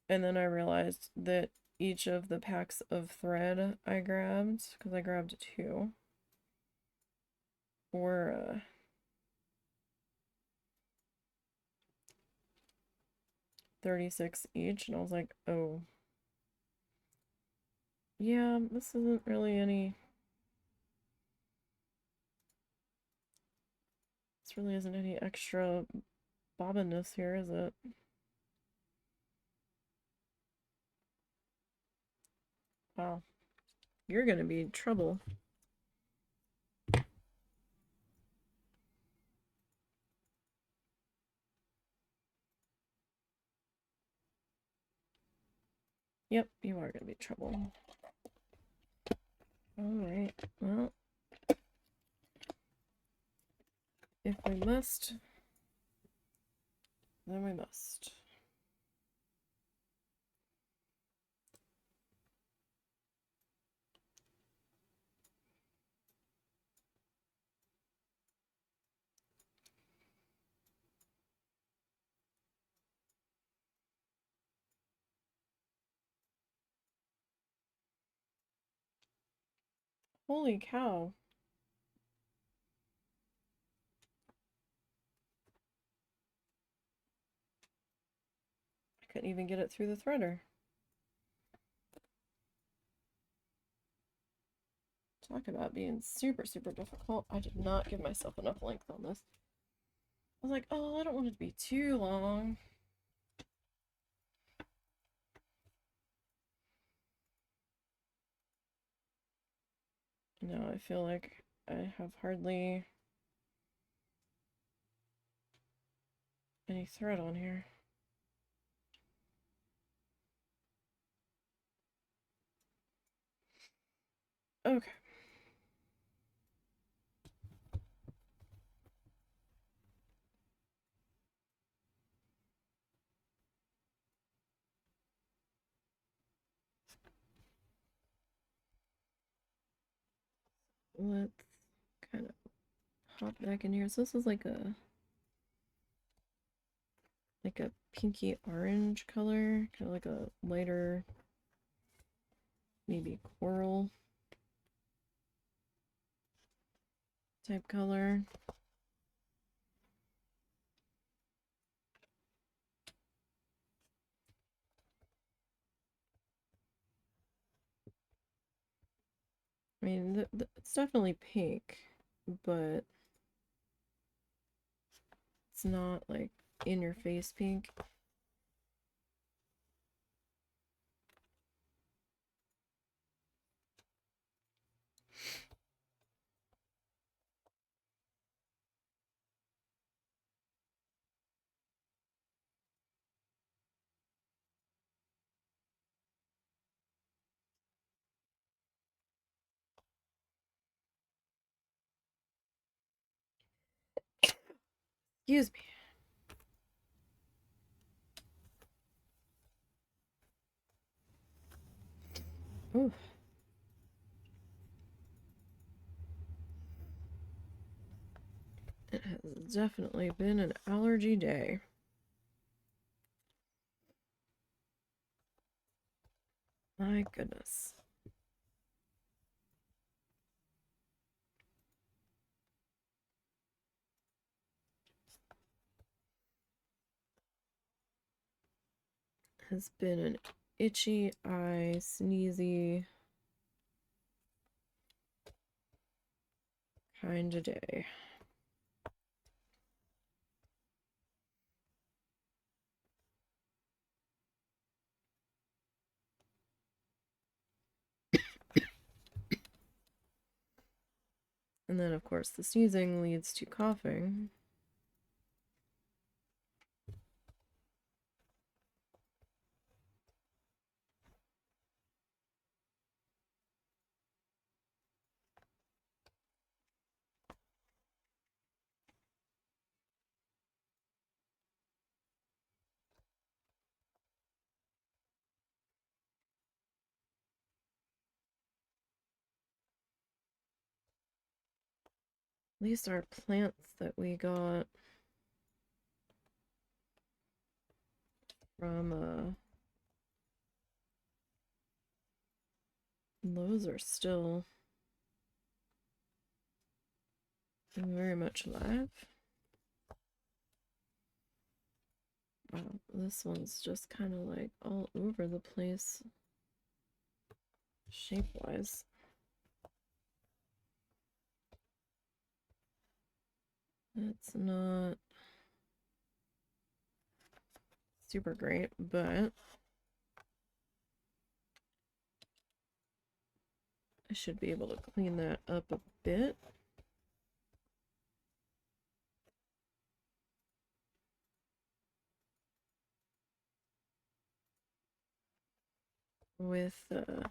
And then I realized that each of the packs of thread I grabbed, because I grabbed two, were 36 each, and I was like, oh. Yeah, this isn't really any... This really isn't any extra bobbinness here, is it? Wow. You're gonna be in trouble. Yep, you are gonna be in trouble. Alright, well, if we must, then we must. Holy cow. I couldn't even get it through the threader. Talk about being super, super difficult. I did not give myself enough length on this. I was like, oh, I don't want it to be too long. No, I feel like I have hardly any thread on here. Okay. Let's kind of hop back in here. So this is like a pinky orange color, kind of like a lighter, maybe coral type color. I mean, it's definitely pink, but it's not like in your face pink. Excuse me. Ooh. It has definitely been an allergy day. My goodness. Has been an itchy eye, sneezy kind of day. And then, of course, the sneezing leads to coughing. These are plants that we got from those are still very much alive. Wow, this one's just kind of like all over the place shape-wise. That's not super great, but I should be able to clean that up a bit. With the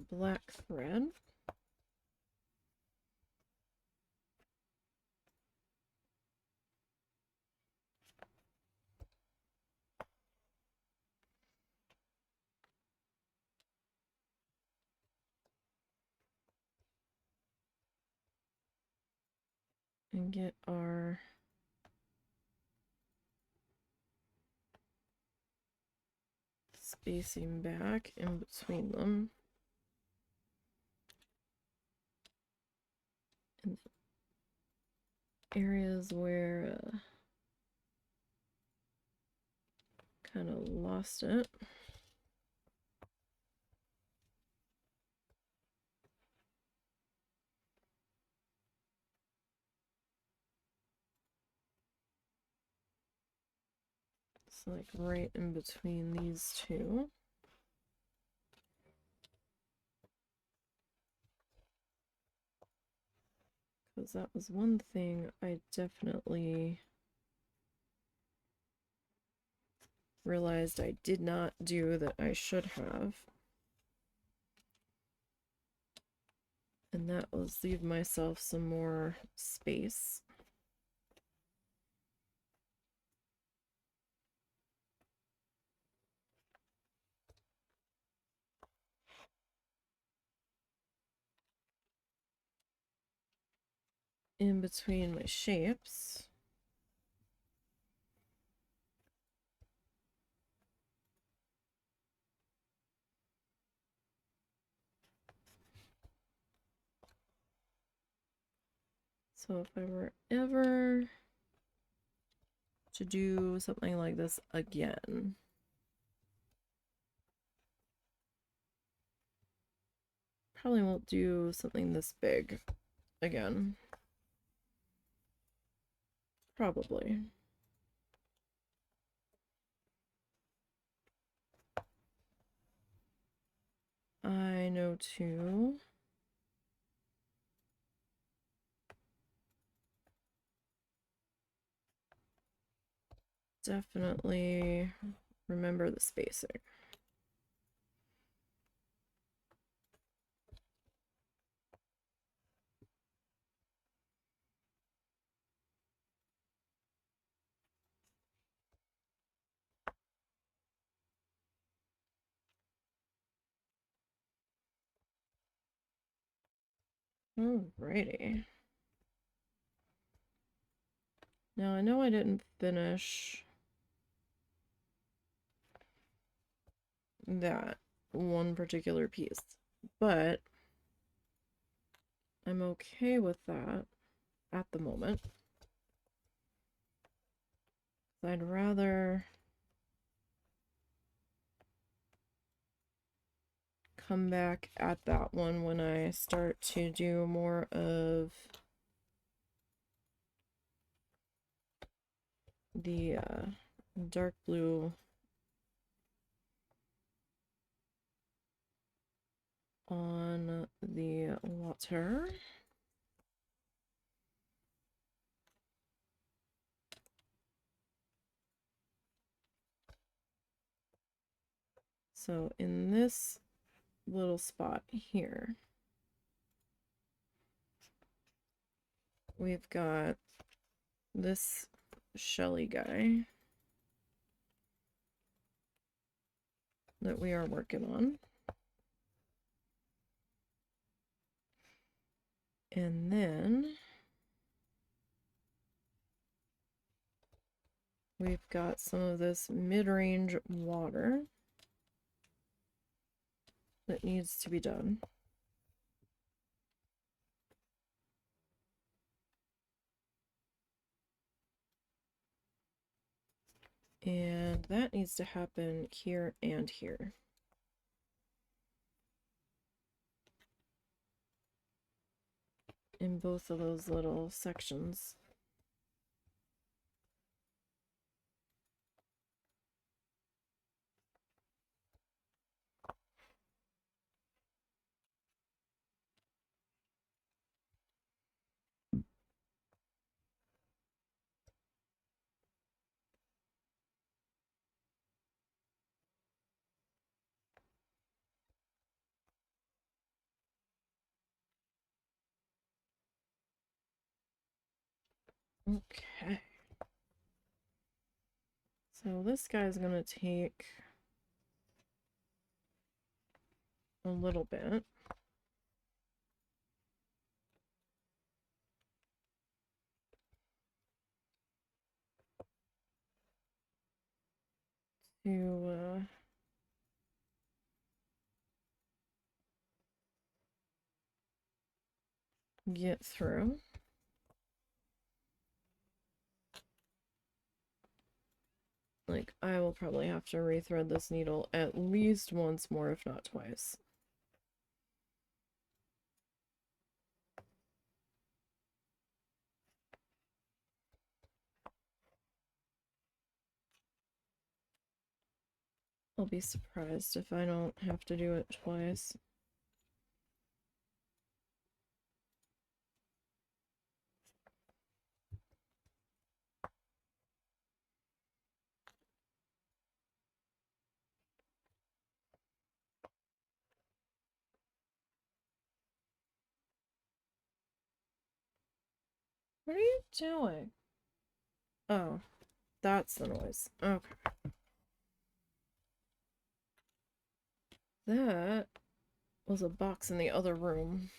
black thread. And get our spacing back in between them. And areas where kind of lost it. It's like right in between these two. Because that was one thing I definitely realized I did not do that I should have. And that was leave myself some more space. In between my shapes. So if I were ever to do something like this again, probably won't do something this big again. Probably. I know too. Definitely remember the spacing. Alrighty. Now I know I didn't finish that one particular piece, but I'm okay with that at the moment. I'd rather come back at that one when I start to do more of the dark blue on the water. So in this little spot here, we've got this Shelly guy that we are working on. And then we've got some of this mid-range water that needs to be done. And that needs to happen here and here. In both of those little sections. Okay. So this guy's gonna take a little bit. To get through. Like, I will probably have to rethread this needle at least once more, if not twice. I'll be surprised if I don't have to do it twice. What are you doing? Oh, that's the noise. Okay. That was a box in the other room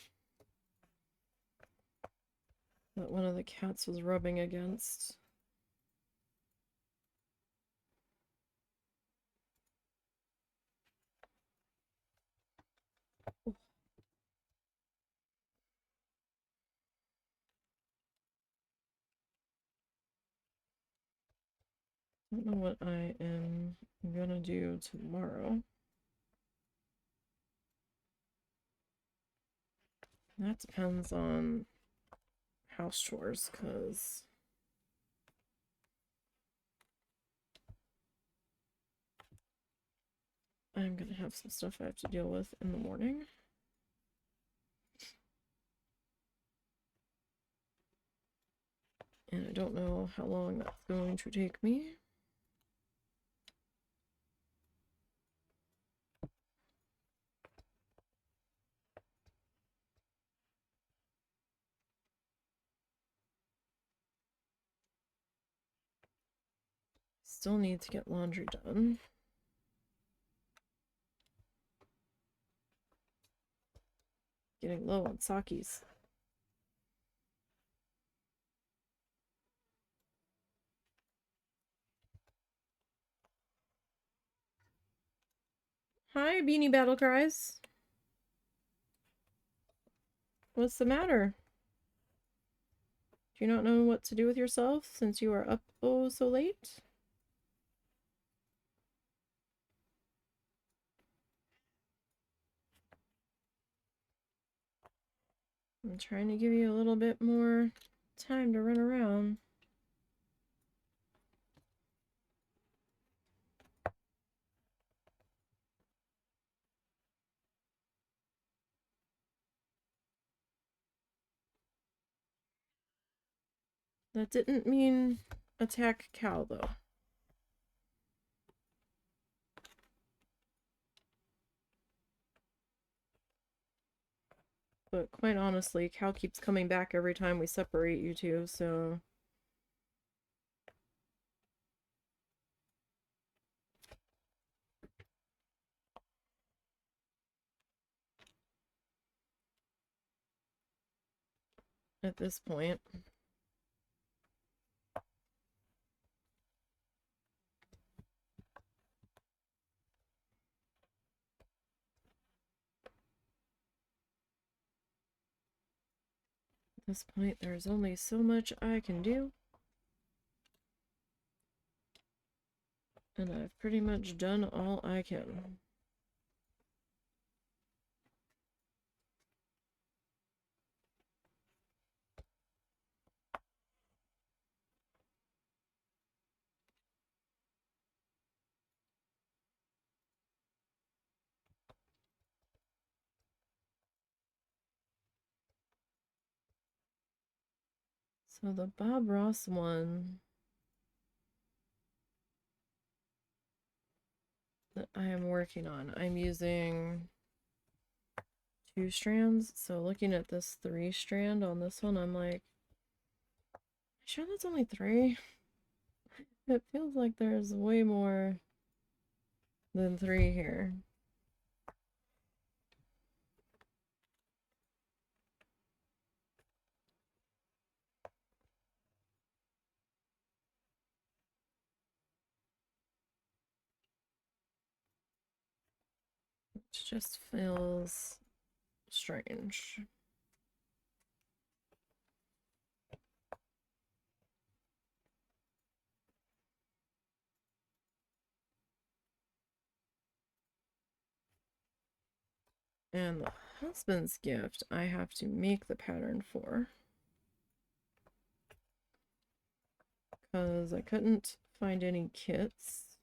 that one of the cats was rubbing against. I don't know what I am gonna do tomorrow. That depends on house chores, because I'm gonna have some stuff I have to deal with in the morning. And I don't know how long that's going to take me. Still need to get laundry done. Getting low on sakis. Hi, Beanie Battle Cries. What's the matter? Do you not know what to do with yourself since you are up oh so late? I'm trying to give you a little bit more time to run around. That didn't mean attack cow, though. But quite honestly, cow keeps coming back every time we separate you two, so... at this point. At this point, there's only so much I can do. And I've pretty much done all I can. So the Bob Ross one that I am working on, I'm using 2 strands. So looking at this 3 strand on this one, I'm like, sure that's only 3? It feels like there's way more than 3 here. It just feels strange. And the husband's gift, I have to make the pattern for. Because I couldn't find any kits.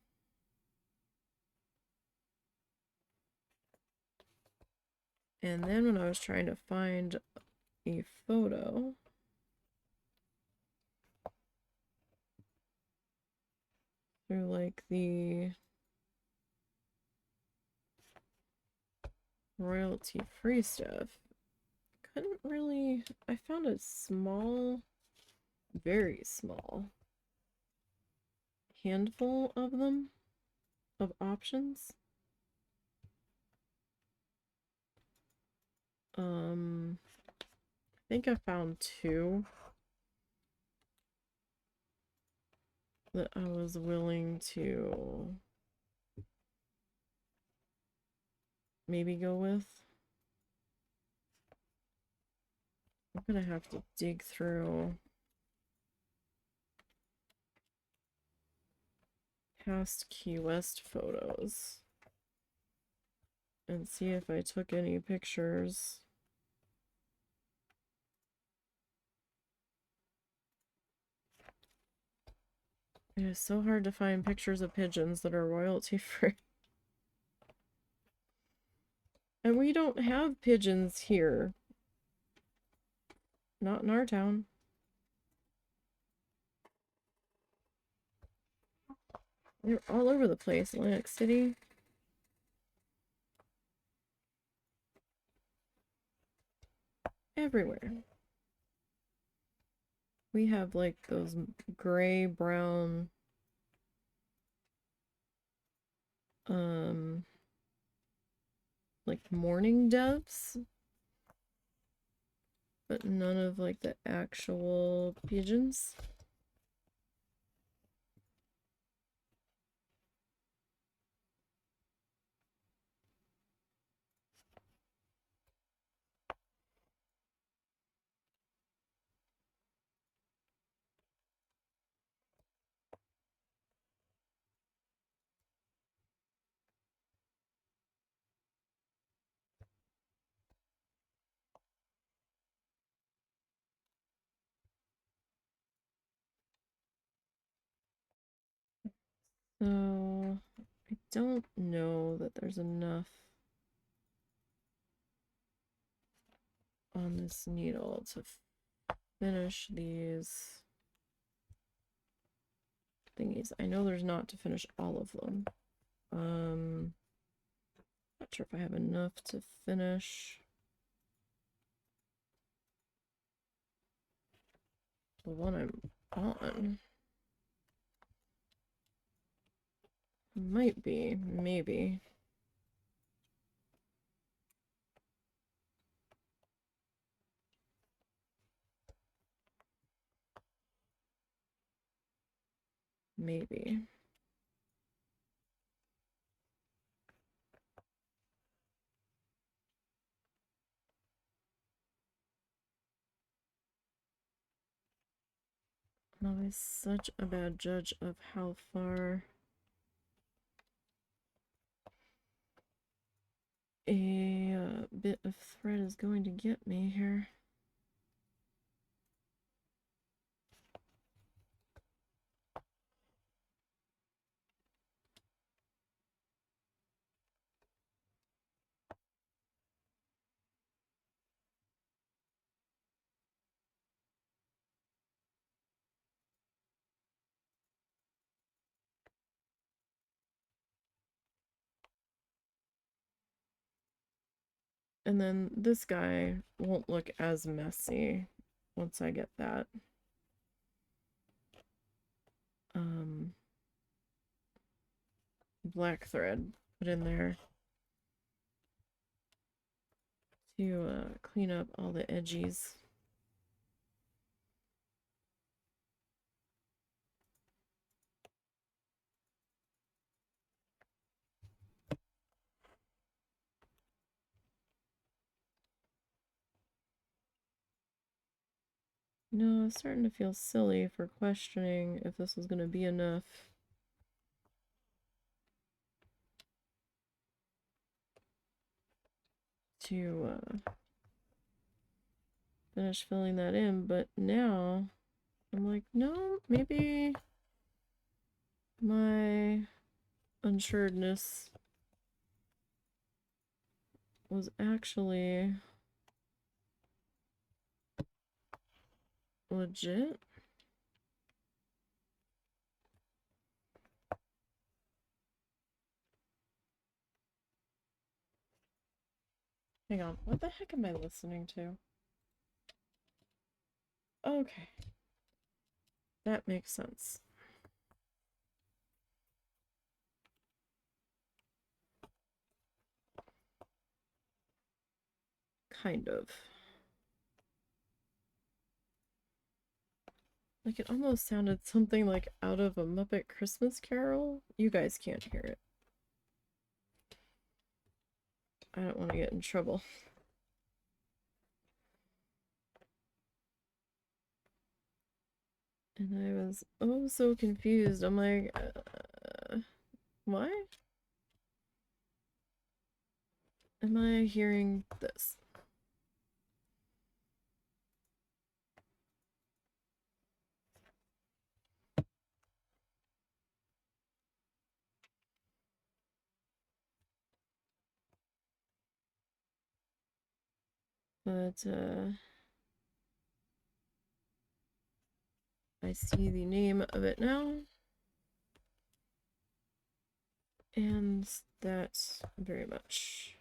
And then when I was trying to find a photo, through like the royalty-free stuff, couldn't really, I found a small, very small handful of them, of options. I think I found two that I was willing to maybe go with. I'm gonna have to dig through past Key West photos and see if I took any pictures. It is so hard to find pictures of pigeons that are royalty free. And we don't have pigeons here. Not in our town. They're all over the place. Atlantic City. Everywhere. We have like those gray, brown, like mourning doves, but none of like the actual pigeons. So I don't know that there's enough on this needle to finish these thingies. I know there's not to finish all of them. Not sure if I have enough to finish the one I'm on. Might be, maybe. Maybe. I'm always such a bad judge of how far a bit of thread is going to get me here. And then this guy won't look as messy once I get that black thread put in there to clean up all the edges. No, I was starting to feel silly for questioning if this was going to be enough. to finish filling that in, but now I'm like, no, maybe my unsuredness was actually legit. Hang on, what the heck am I listening to? Okay, that makes sense. Kind of. Like it almost sounded something like out of a Muppet Christmas Carol. You guys can't hear it. I don't want to get in trouble. And I was oh so confused. I'm like, why? Am I hearing this? But I see the name of it now. And that very much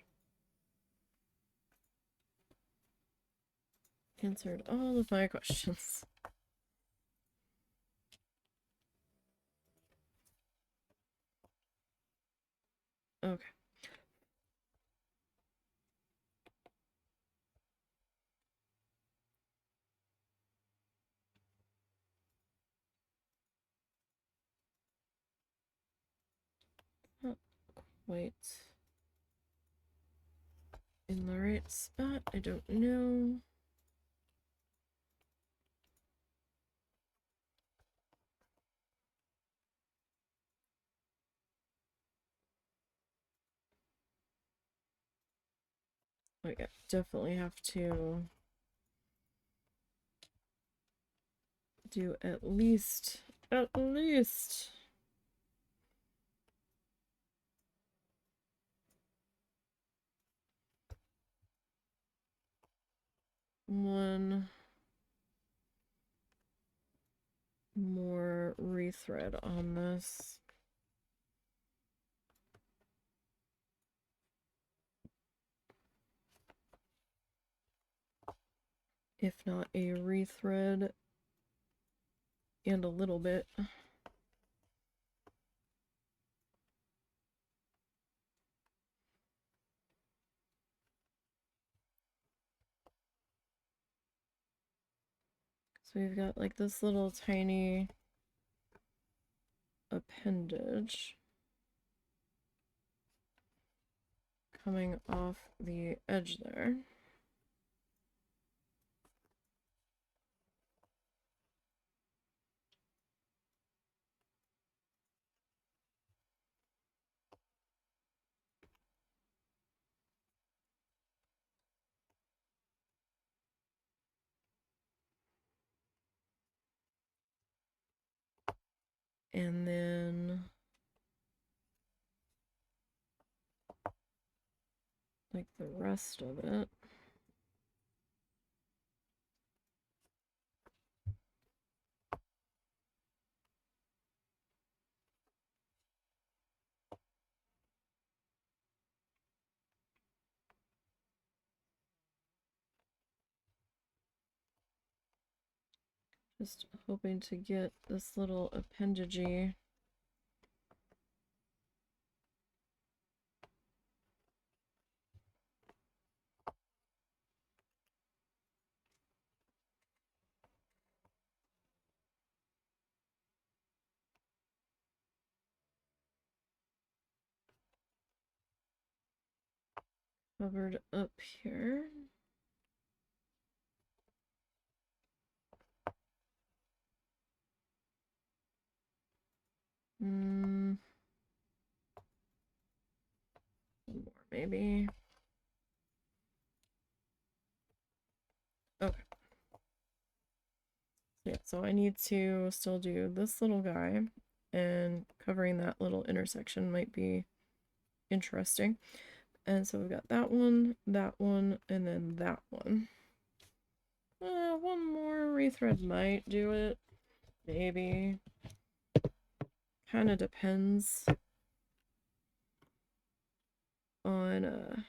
answered all of my questions. Okay. Not quite in the right spot. I don't know. Oh yeah, definitely have to do at least one more rethread on this. If not a rethread and a little bit. So we've got like this little tiny appendage coming off the edge there. And then like the rest of it. Just hoping to get this little appendagey covered up here. One more maybe. Yeah, so I need to still do this little guy, and covering that little intersection might be interesting. And so we've got that one, and then that one. One more rethread might do it. Maybe. Kind of depends on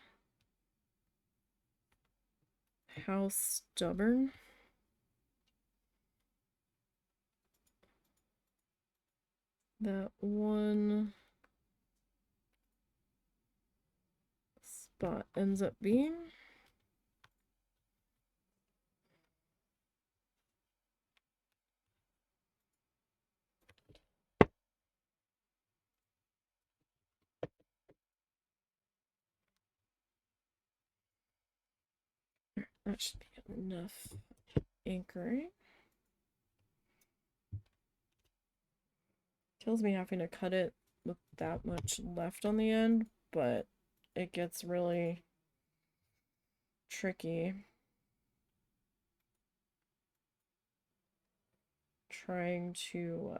how stubborn that one spot ends up being. That should be enough anchoring. Kills me having to cut it with that much left on the end, but it gets really tricky trying to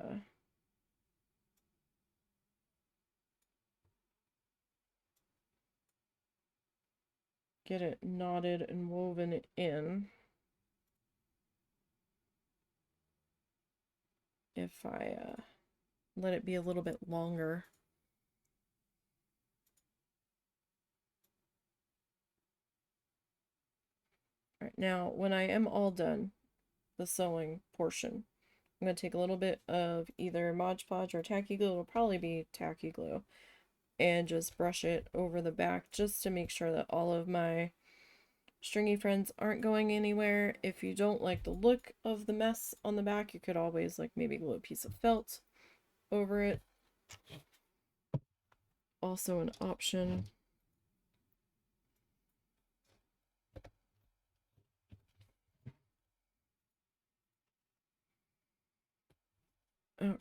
get it knotted and woven in if I let it be a little bit longer. All right, now when I am all done, the sewing portion, I'm going to take a little bit of either Mod Podge or tacky glue. It'll probably be tacky glue, and just brush it over the back just to make sure that all of my stringy friends aren't going anywhere. If you don't like the look of the mess on the back, you could always like maybe glue a piece of felt over it. Also an option. Okay.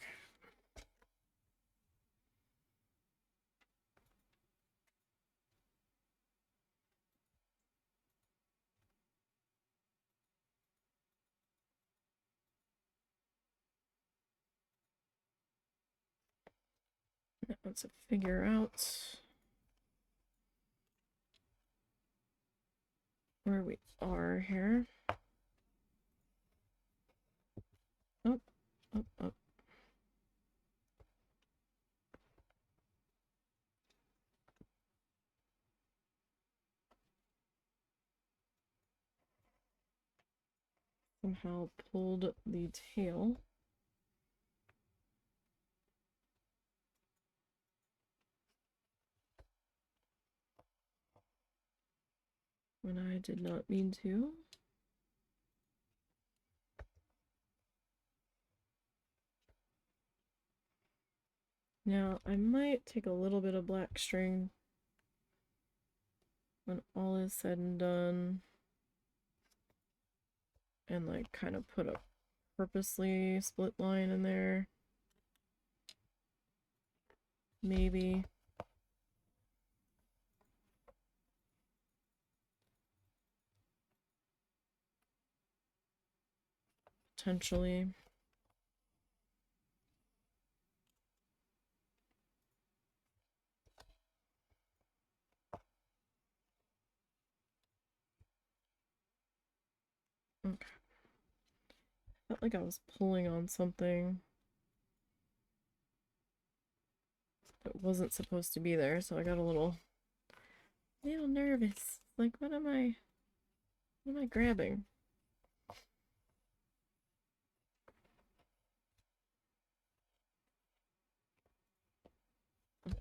Let's figure out where we are here. Oh, oh, oh. Somehow pulled the tail. When I did not mean to. Now, I might take a little bit of black string when all is said and done, and like kind of put a purposely split line in there. Maybe. Potentially. Okay. Felt like I was pulling on something that wasn't supposed to be there, so I got a little nervous. Like, what am I grabbing?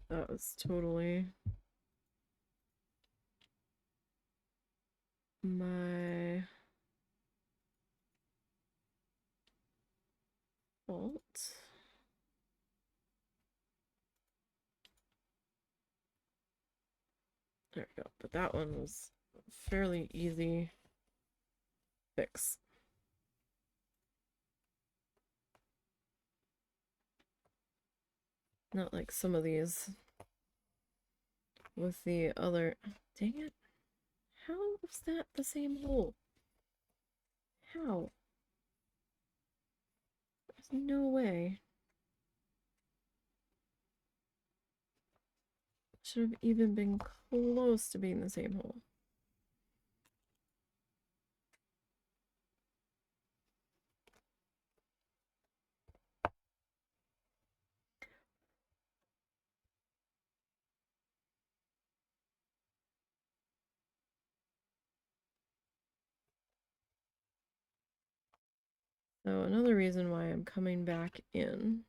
That was totally my fault. There we go. But that one was a fairly easy fix. Not like some of these with the other. Dang it. How is that the same hole? How? There's no way. Should have even been close to being the same hole. So another reason why I'm coming back in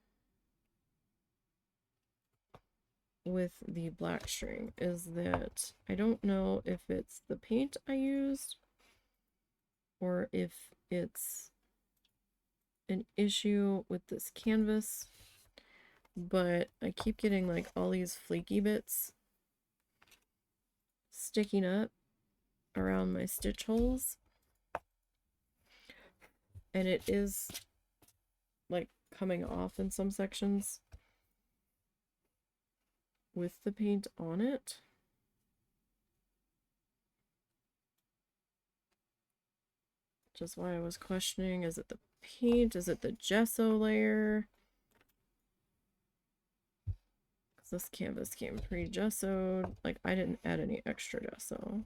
with the black string is that I don't know if it's the paint I used or if it's an issue with this canvas, but I keep getting like all these flaky bits sticking up around my stitch holes, and it is like coming off in some sections with the paint on it. Just why I was questioning, is it the paint? Is it the gesso layer? Because this canvas came pre-gessoed. Like, I didn't add any extra gesso.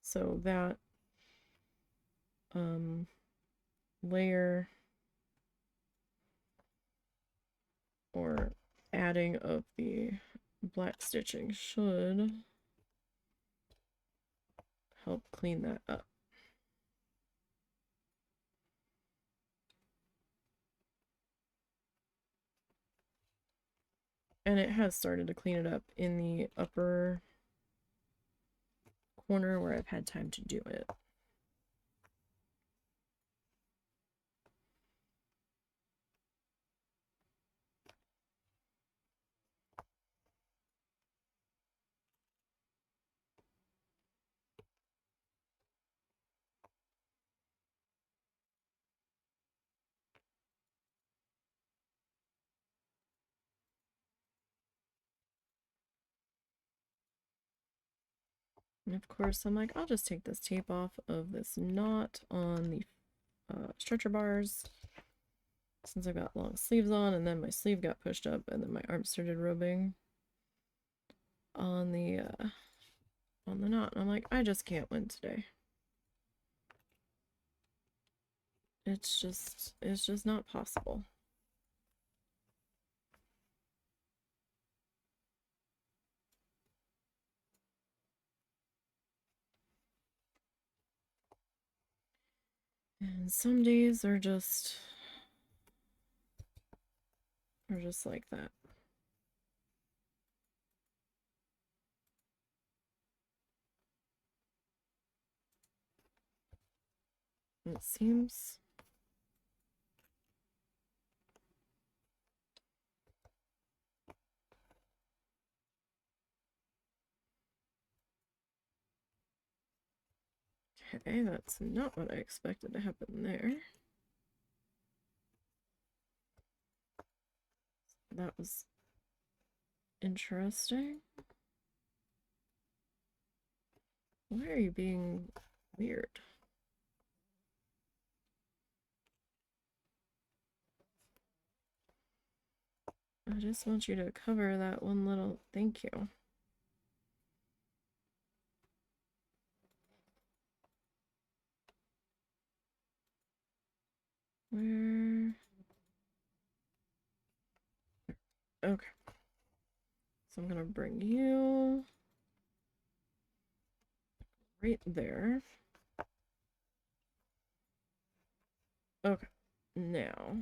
So that layer or adding of the black stitching should help clean that up. And it has started to clean it up in the upper corner where I've had time to do it. And of course, I'm like, I'll just take this tape off of this knot on the stretcher bars, since I've got long sleeves on, and then my sleeve got pushed up, and then my arm started rubbing on the knot. And I'm like, I just can't win today. It's just not possible. And some days are just like that. It seems okay, that's not what I expected to happen there. That was interesting. Why are you being weird? I just want you to cover that one little, thank you. Where? Okay. So I'm gonna bring you right there. Okay. Now.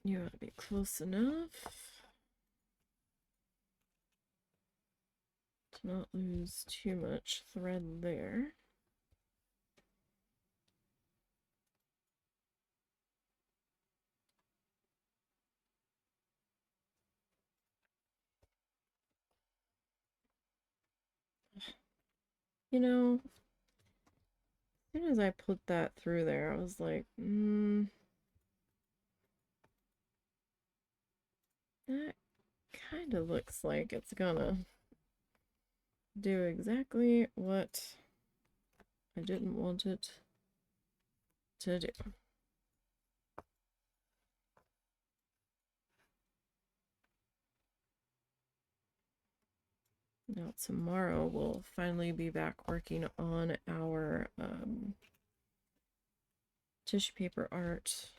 You ought to be close enough to not lose too much thread there. You know, as soon as I put that through there, I was like, that kind of looks like it's gonna do exactly what I didn't want it to do. Now tomorrow we'll finally be back working on our tissue paper art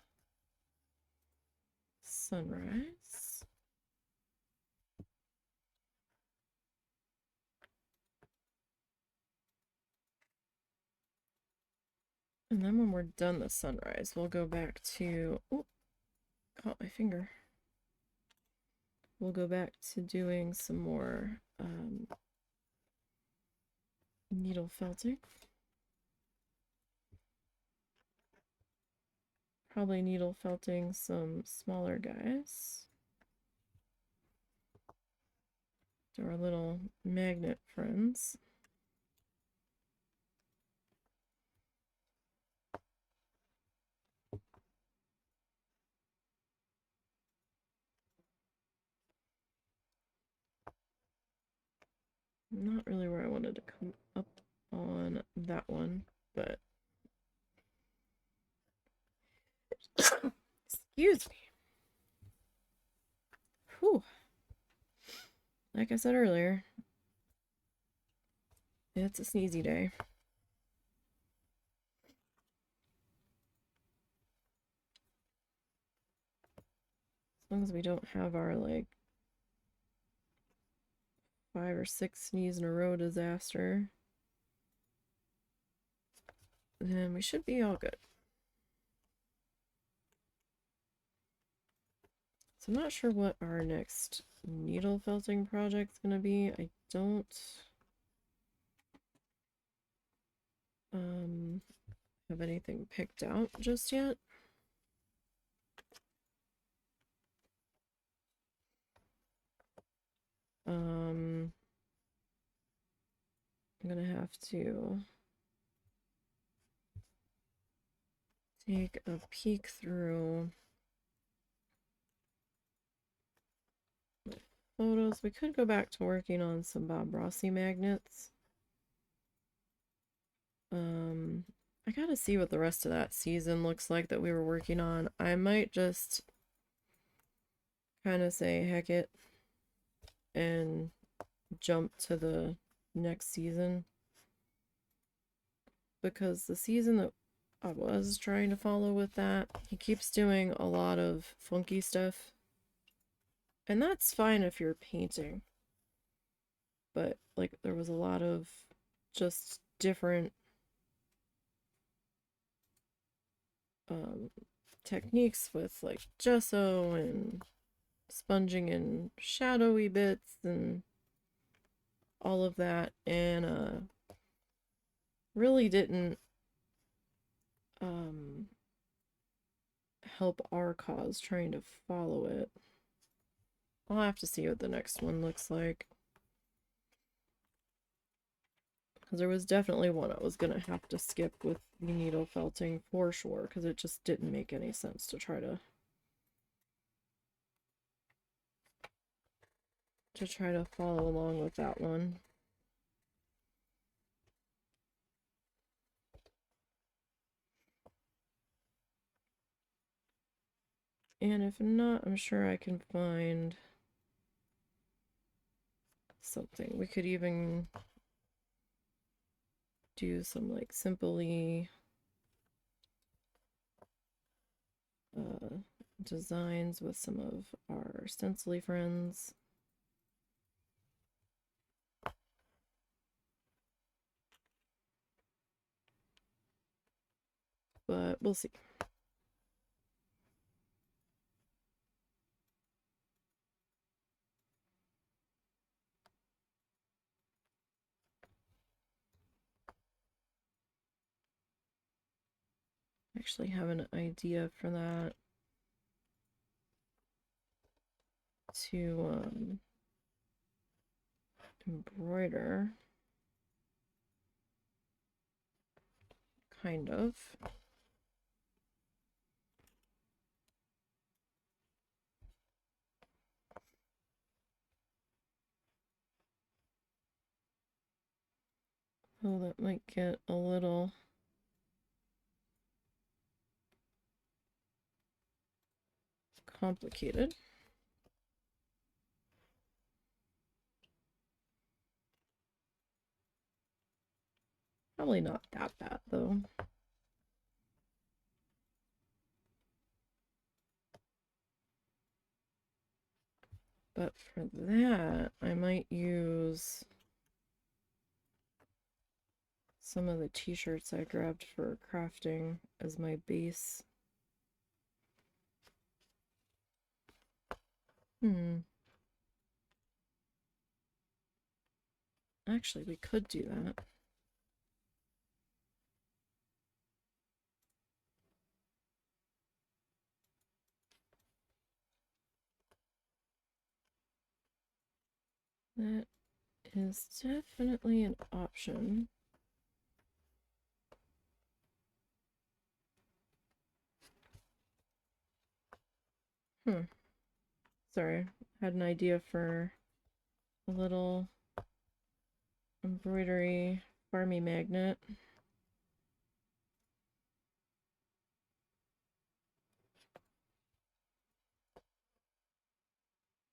sunrise. And then when we're done the sunrise, we'll go back to, oh, caught my finger. We'll go back to doing some more needle felting. Probably needle felting some smaller guys. To our little magnet friends. Not really where I wanted to come up on that one, but excuse me. Whew. Like I said earlier, it's a sneezy day. As long as we don't have our like 5 or 6 sneeze in a row disaster, then we should be all good. So I'm not sure what our next needle felting project's gonna be. I don't have anything picked out just yet. I'm gonna have to take a peek through photos. We could go back to working on some Bob Rossi magnets. I gotta see what the rest of that season looks like that we were working on. I might just kind of say heck it and jump to the next season, because the season that I was trying to follow with that, he keeps doing a lot of funky stuff, and that's fine if you're painting, but like there was a lot of just different techniques with like gesso and sponging in shadowy bits and all of that, and really didn't help our cause trying to follow it. I'll have to see what the next one looks like, because there was definitely one I was gonna have to skip with the needle felting for sure, because it just didn't make any sense to try to follow along with that one. And if not, I'm sure I can find something. We could even do some like simply designs with some of our stencily friends. But we'll see. Actually have an idea for that to embroider, kind of. Oh, that might get a little complicated. Probably not that bad, though. But for that, I might use some of the t-shirts I grabbed for crafting as my base. Actually, we could do that. That is definitely an option. Sorry, had an idea for a little embroidery farmy magnet.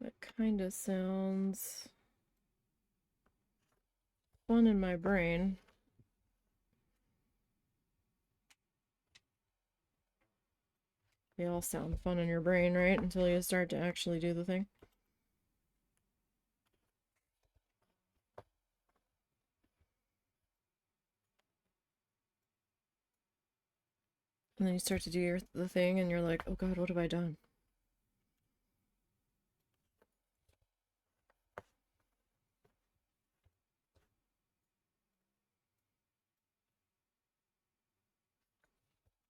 That kind of sounds fun in my brain. They all sound fun in your brain, right? Until you start to actually do the thing. And then you start to do the thing and you're like, oh god, what have I done?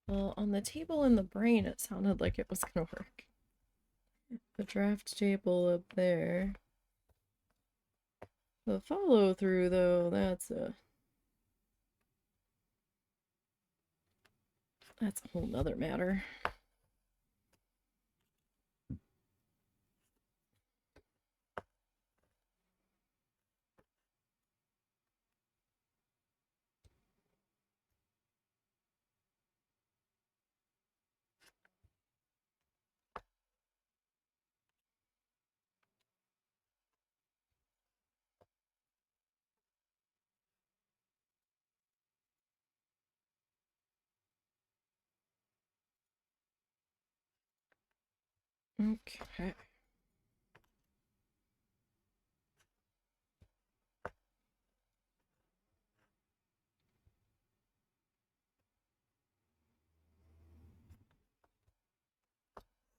Well, on the table in the brain, it sounded like it was gonna work. The draft table up there. The follow through, though, that's a whole nother matter. Okay.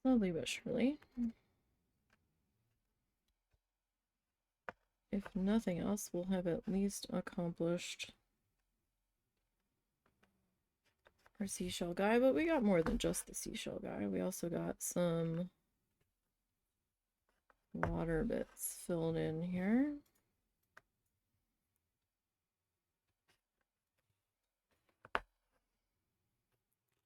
Slowly but surely. If nothing else, we'll have at least accomplished our seashell guy, but we got more than just the seashell guy. We also got some water bits filled in here.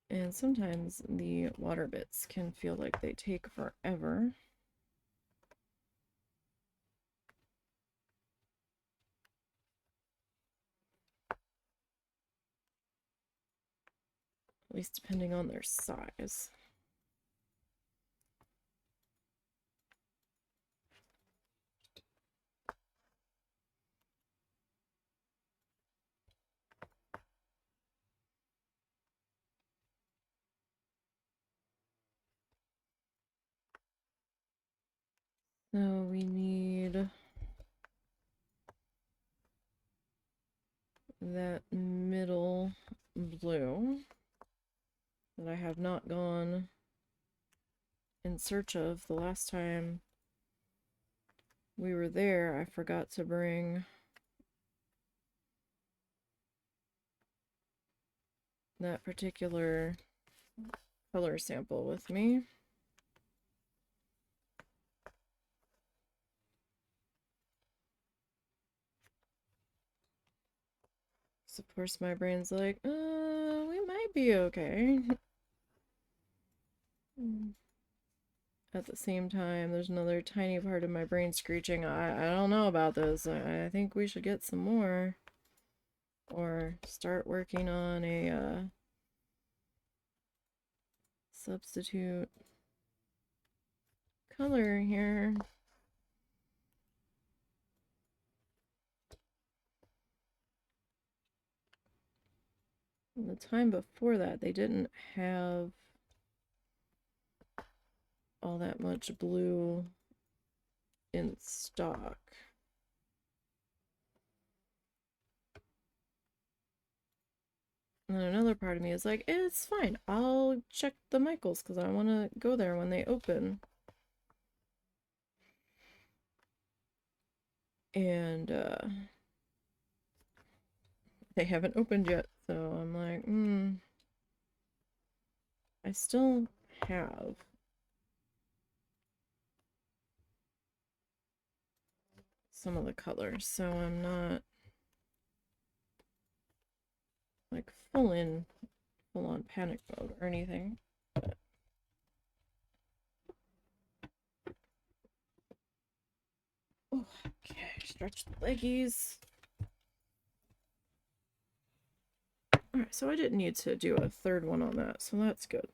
And sometimes the water bits can feel like they take forever. At least depending on their size. So we need that middle blue that I have not gone in search of. The last time we were there, I forgot to bring that particular color sample with me. So of course my brain's like, we might be okay. At the same time, there's another tiny part of my brain screeching, I don't know about this. I think we should get some more. or start working on a substitute color here. And the time before that, they didn't have all that much blue in stock. And then another part of me is like, it's fine. I'll check the Michaels because I want to go there when they open. And they haven't opened yet, so I'm like, I still have some of the colors, so I'm not like full on panic mode or anything. But oh, okay, stretch the leggies. Alright, so I didn't need to do a third one on that, so that's good.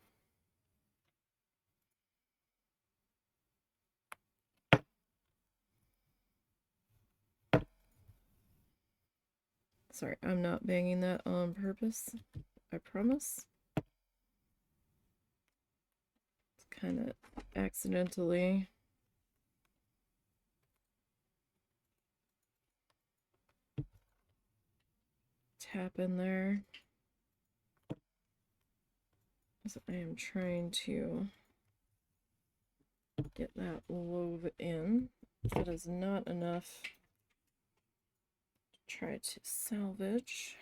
Sorry, I'm not banging that on purpose. I promise. It's kind of accidentally. Tap in there. So I am trying to get that wove in. That is not enough to try to salvage.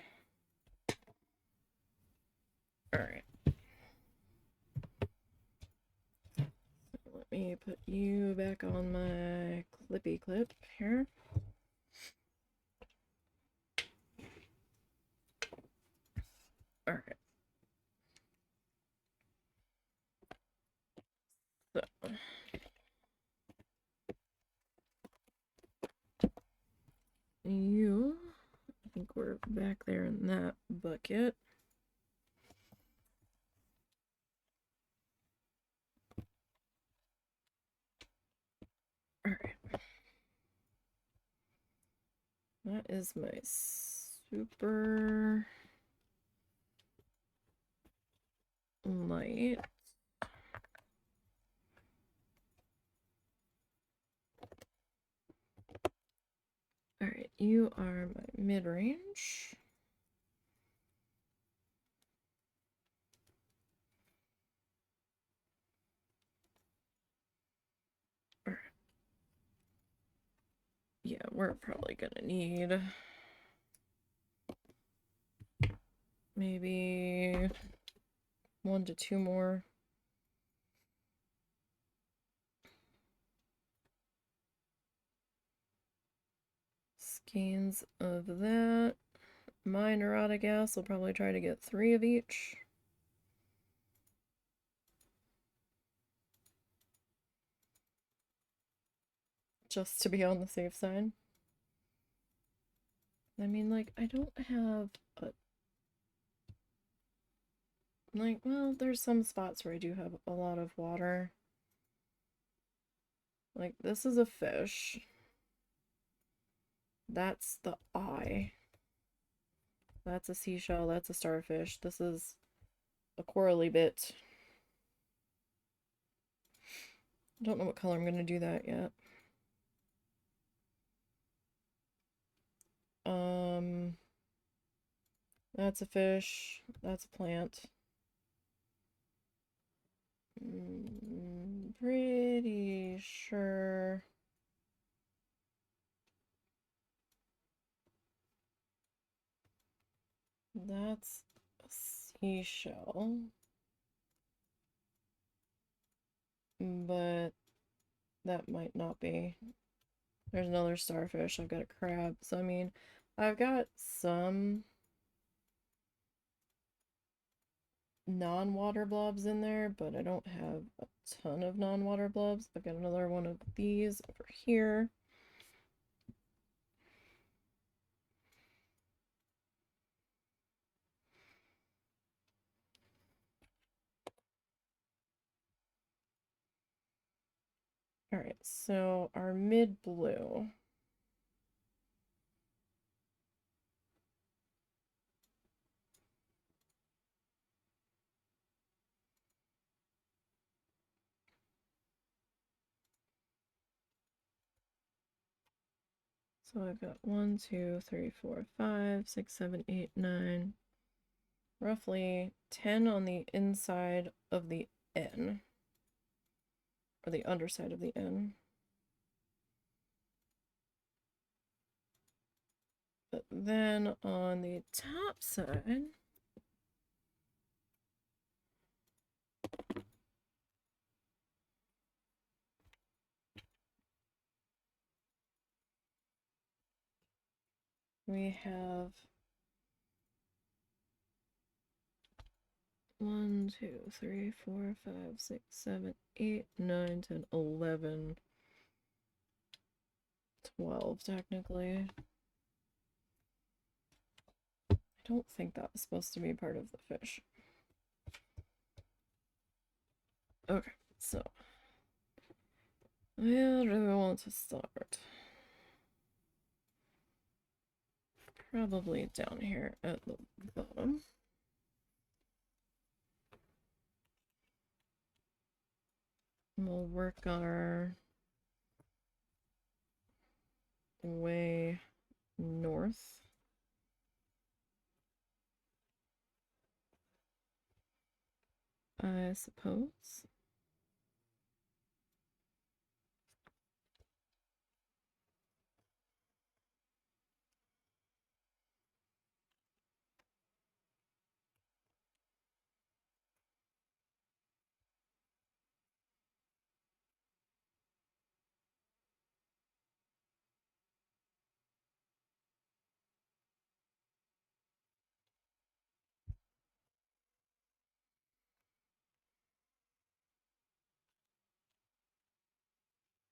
Alright. Let me put you back on my clippy clip here. Alright. So you, I think we're back there in that bucket. Alright. That is my super light. Alright, you are my mid-range. Alright. Yeah, we're probably gonna need maybe 1 to 2 more. Skeins of that. My neurotic gas will probably try to get 3 of each. Just to be on the safe side. I mean, like, I don't have a... Like, well, there's some spots where I do have a lot of water. Like, this is a fish. That's the eye. That's a seashell. That's a starfish. This is a corally bit. I don't know what color I'm going to do that yet. That's a fish. That's a plant. Pretty sure. That's a seashell. But that might not be. There's another starfish. I've got a crab. So, I mean, I've got some non-water blobs in there, but I don't have a ton of non-water blobs. I've got another one of these over here. All right, so our mid blue. So I've got 1, 2, 3, 4, 5, 6, 7, 8, 9, roughly 10 on the inside of the N, or the underside of the N. But then on the top side, we have 1, 2, 3, 4, 5, 6, 7, 8, 9, 10, 11, 12 technically. I don't think that was supposed to be part of the fish. Okay, so where do we want to start? Probably down here at the bottom. We'll work our way north. I suppose.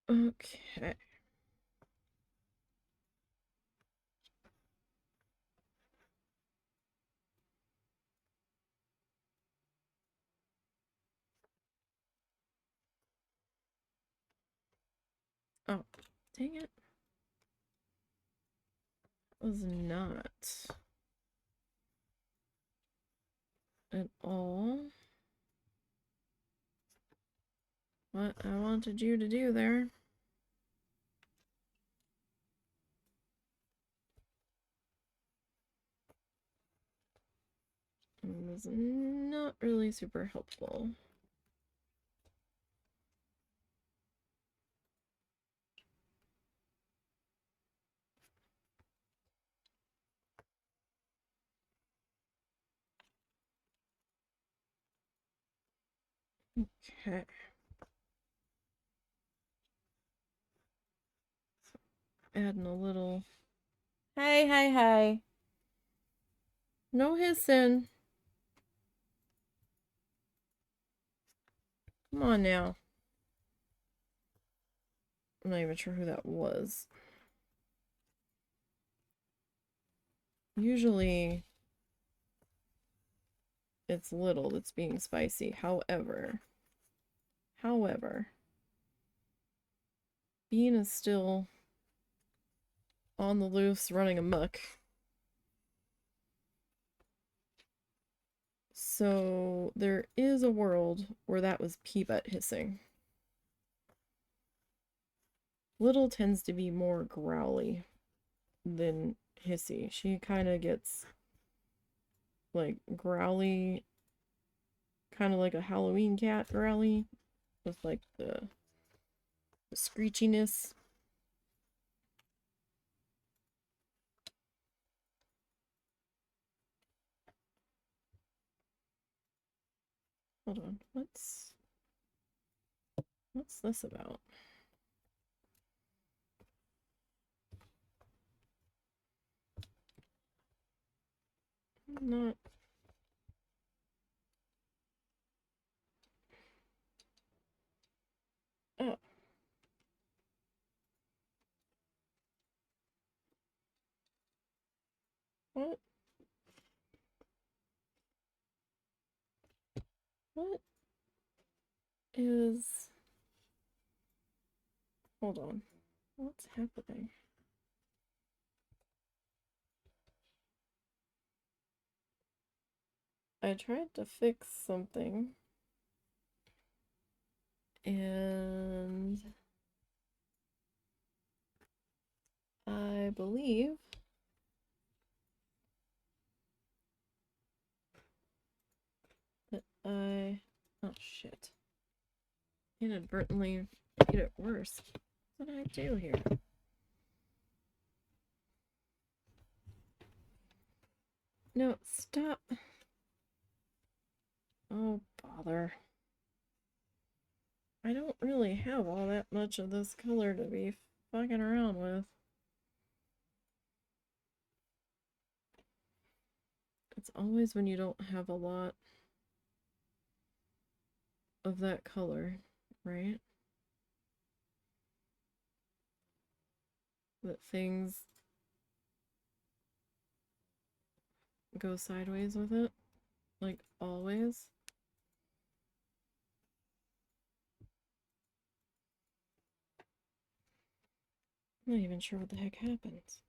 Okay. Oh, dang it. Was not at all what I wanted you to do there. It was not really super helpful. Okay. So adding a little. Hey, hey, hey. No hissing. Come on now. I'm not even sure who that was. Usually it's little that's being spicy. However, Bean is still on the loose running amok. So there is a world where that was Peabut hissing. Little tends to be more growly than hissy. She kind of gets like growly, kind of like a Halloween cat growly, with like the screechiness. Hold on, what's this about? Not. Oh. What? What is Hold on. What's happening? I tried to fix something. And I believe that oh shit. Inadvertently made it worse. What did I do here? No, stop. Oh, bother. I don't really have all that much of this color to be fucking around with. It's always when you don't have a lot of that color, right? That things go sideways with it. Like, always. I'm not even sure what the heck happens.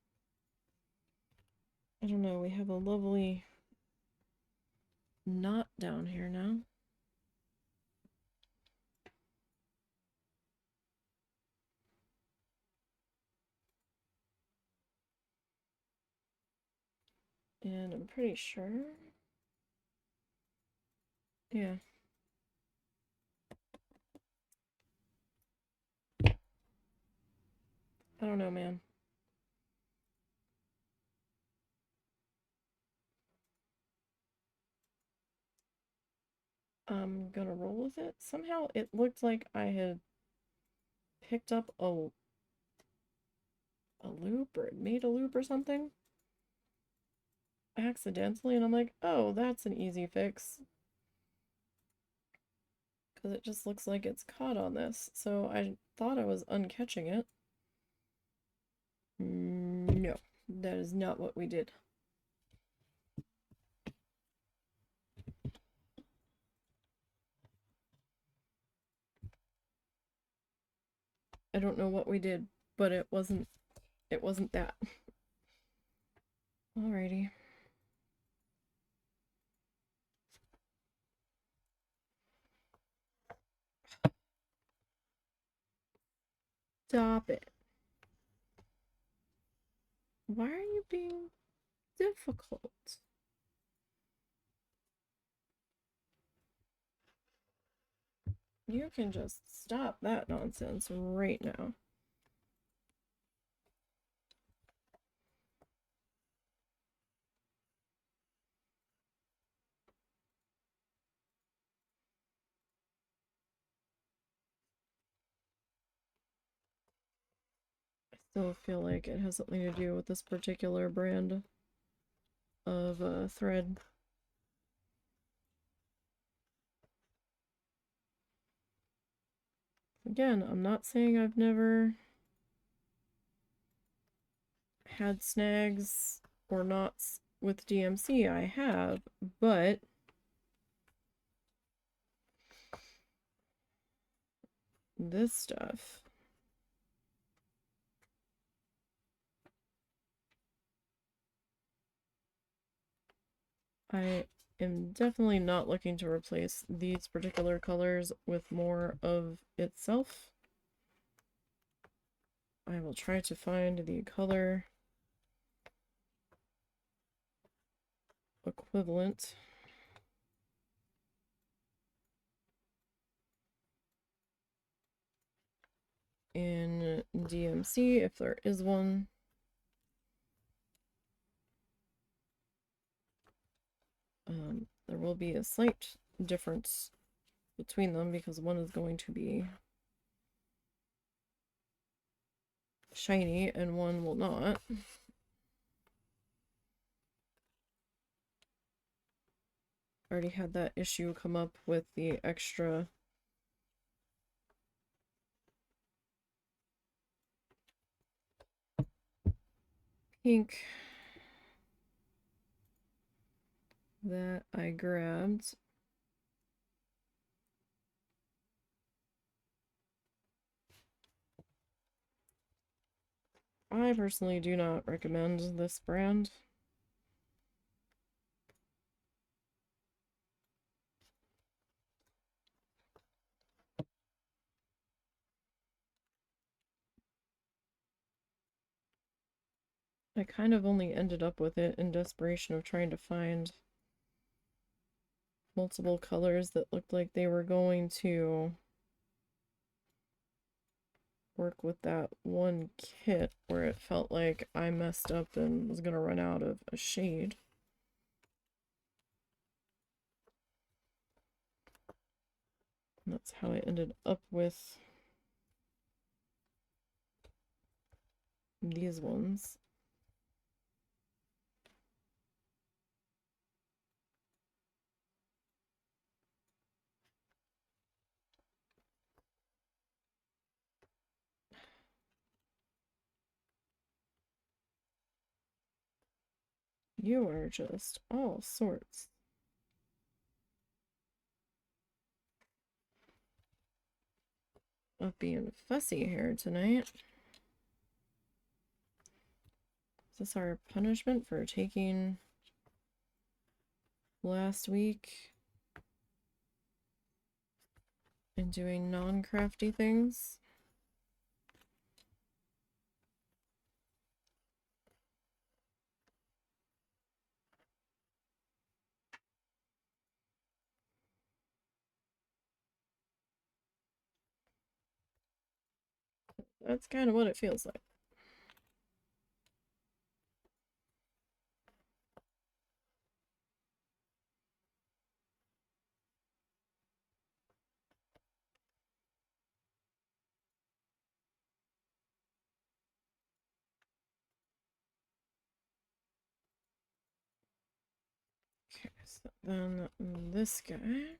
I don't know, we have a lovely knot down here now. And I'm pretty sure. Yeah. I don't know, man. I'm gonna roll with it. Somehow it looked like I had picked up a loop or made a loop or something accidentally, and I'm like, oh, that's an easy fix. Because it just looks like it's caught on this. So I thought I was uncatching it. No, that is not what we did. I don't know what we did, but it wasn't that. Alrighty. Stop it. Why are you being difficult? You can just stop that nonsense right now. I still feel like it has something to do with this particular brand of thread. Again, I'm not saying I've never had snags or knots with DMC. I have, but this stuff, I am definitely not looking to replace these particular colors with more of itself. I will try to find the color equivalent. In DMC, if there is one. There will be a slight difference between them because one is going to be shiny and one will not. Already had that issue come up with the extra pink that I grabbed. I personally do not recommend this brand. I kind of only ended up with it in desperation of trying to find multiple colors that looked like they were going to work with that one kit where it felt like I messed up and was going to run out of a shade. And that's how I ended up with these ones. You are just all sorts of being fussy here tonight. Is this our punishment for taking last week and doing non-crafty things? That's kind of what it feels like. Okay, so then this guy.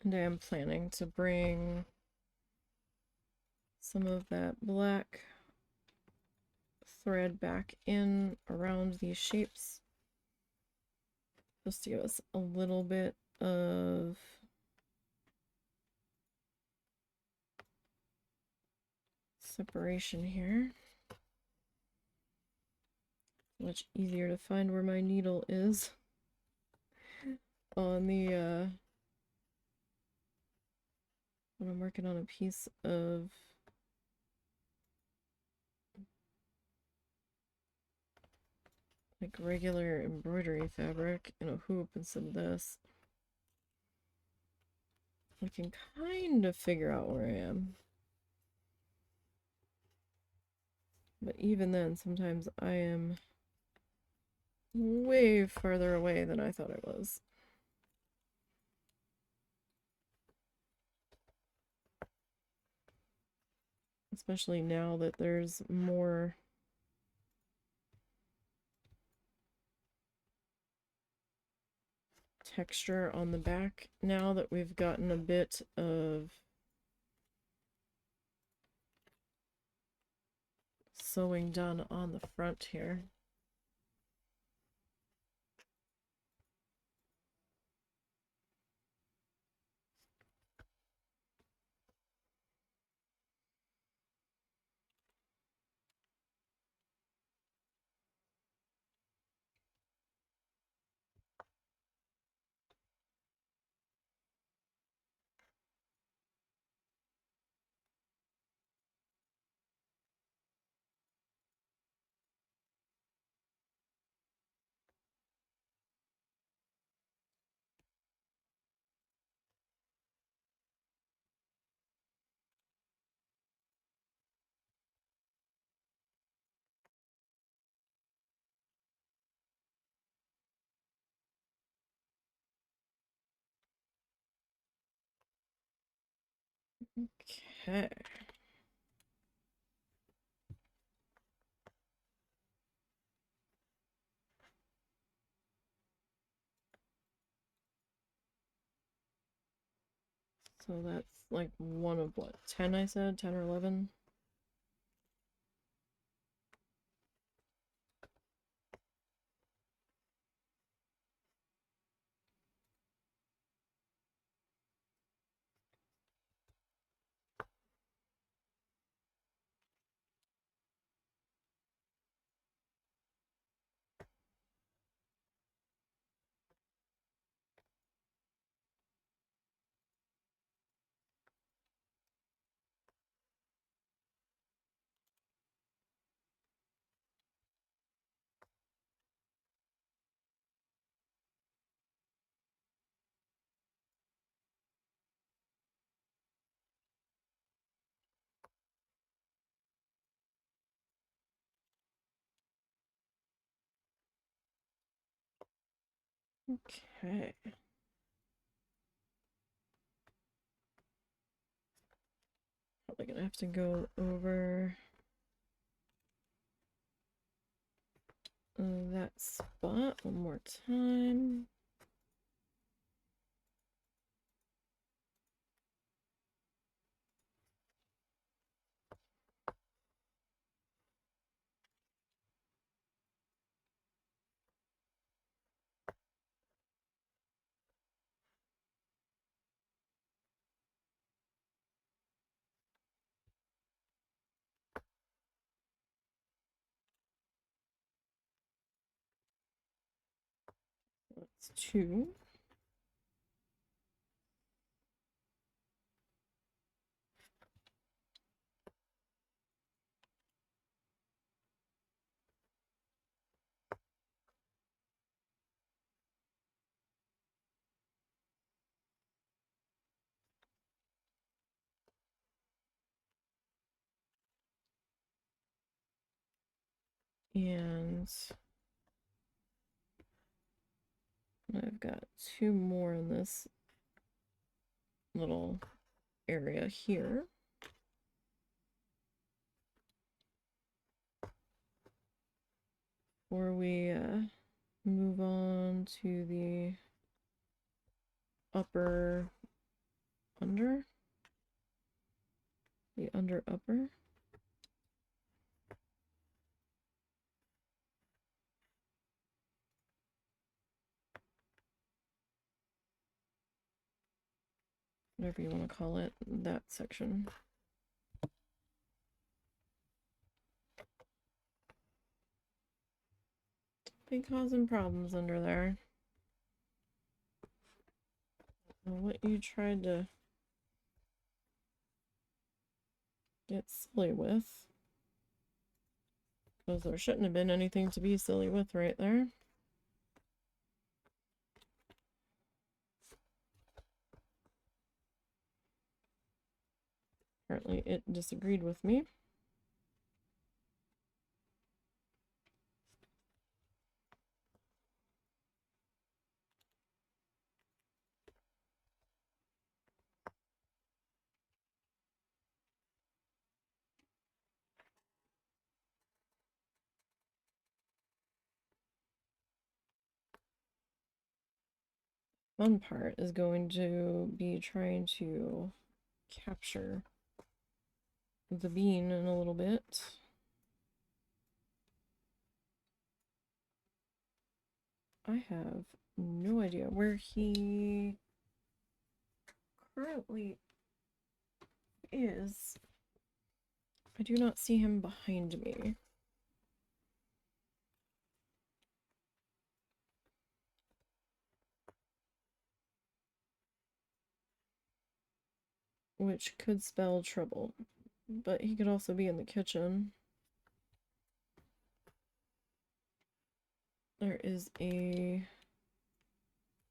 And I am planning to bring some of that black thread back in around these shapes, just to give us a little bit of separation here. Much easier to find where my needle is on the when I'm working on a piece of like regular embroidery fabric in a hoop instead of this. I can kind of figure out where I am. But even then, sometimes I am way farther away than I thought I was. Especially now that there's more texture on the back, now that we've gotten a bit of sewing done on the front here. Okay. So that's like one of what, 10 I said? 10 or 11? Okay. Probably gonna have to go over that spot one more time. That's 2. And I've got 2 more in this little area here. Before we move on to the upper under, the under upper. Whatever you want to call it, that section. Be causing problems under there. What you tried to get silly with. Because there shouldn't have been anything to be silly with right there. Apparently it disagreed with me. Fun part is going to be trying to capture the bean in a little bit. I have no idea where he currently is. I do not see him behind me. Which could spell trouble. But he could also be in the kitchen. There is a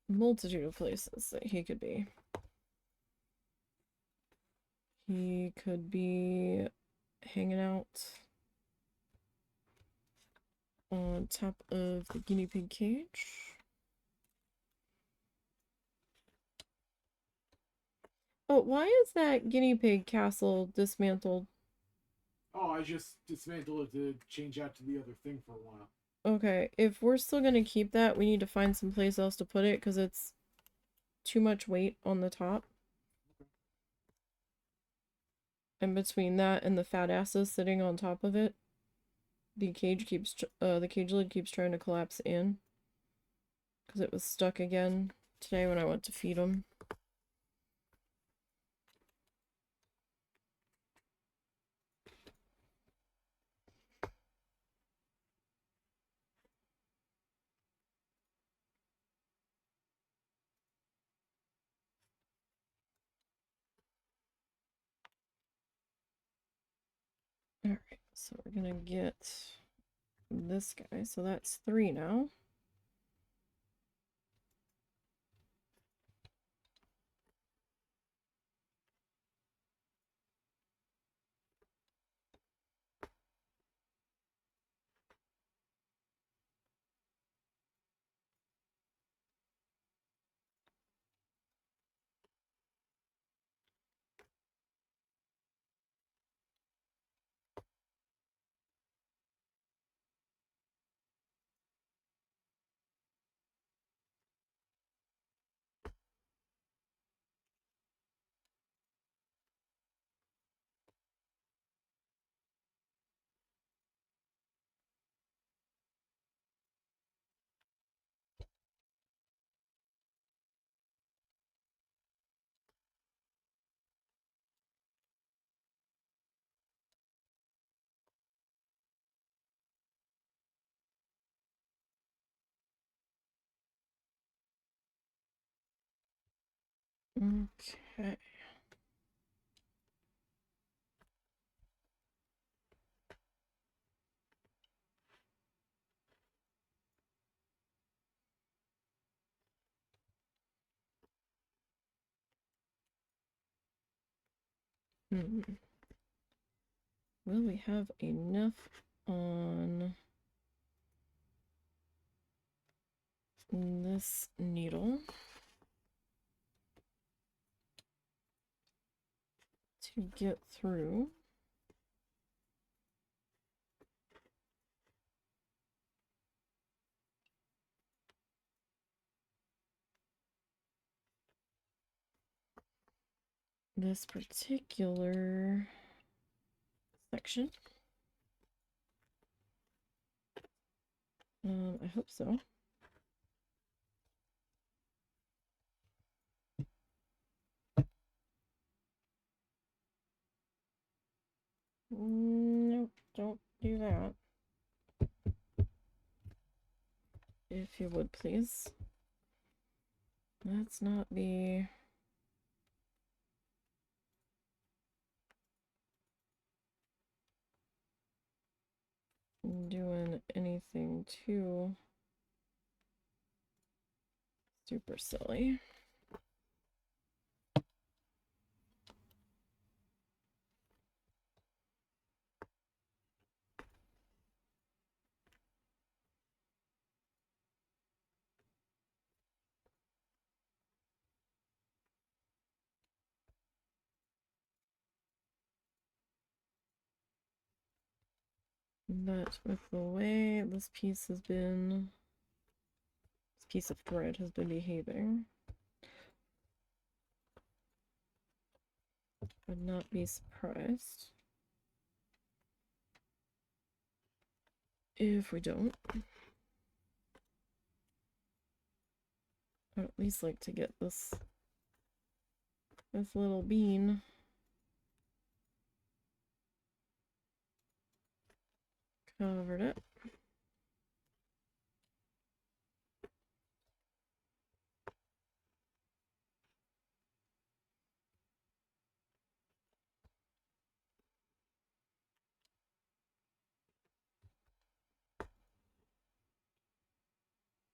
multitude of places that he could be. He could be hanging out on top of the guinea pig cage. Oh, why is that guinea pig castle dismantled? Oh, I just dismantled it to change out to the other thing for a while. Okay, if we're still gonna keep that, we need to find some place else to put it because it's too much weight on the top. And between that and the fat asses sitting on top of it, the cage lid keeps trying to collapse in because it was stuck again today when I went to feed him. Alright, so we're gonna get this guy. So that's 3 now. Okay. Will we have enough on this needle to get through? This particular section. I hope so. Nope, don't do that. If you would, please. Let's not be doing anything too super silly. But with the way this piece of thread has been behaving, I'd not be surprised if we don't. I'd at least like to get this little bean covered up.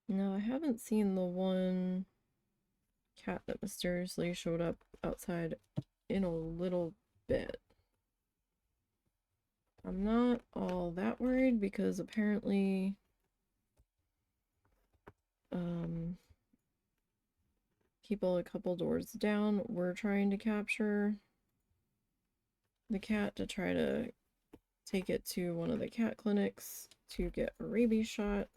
No, I haven't seen the one cat that mysteriously showed up outside in a little bit. I'm not all that worried because apparently people a couple doors down were trying to capture the cat to try to take it to one of the cat clinics to get a rabies shot.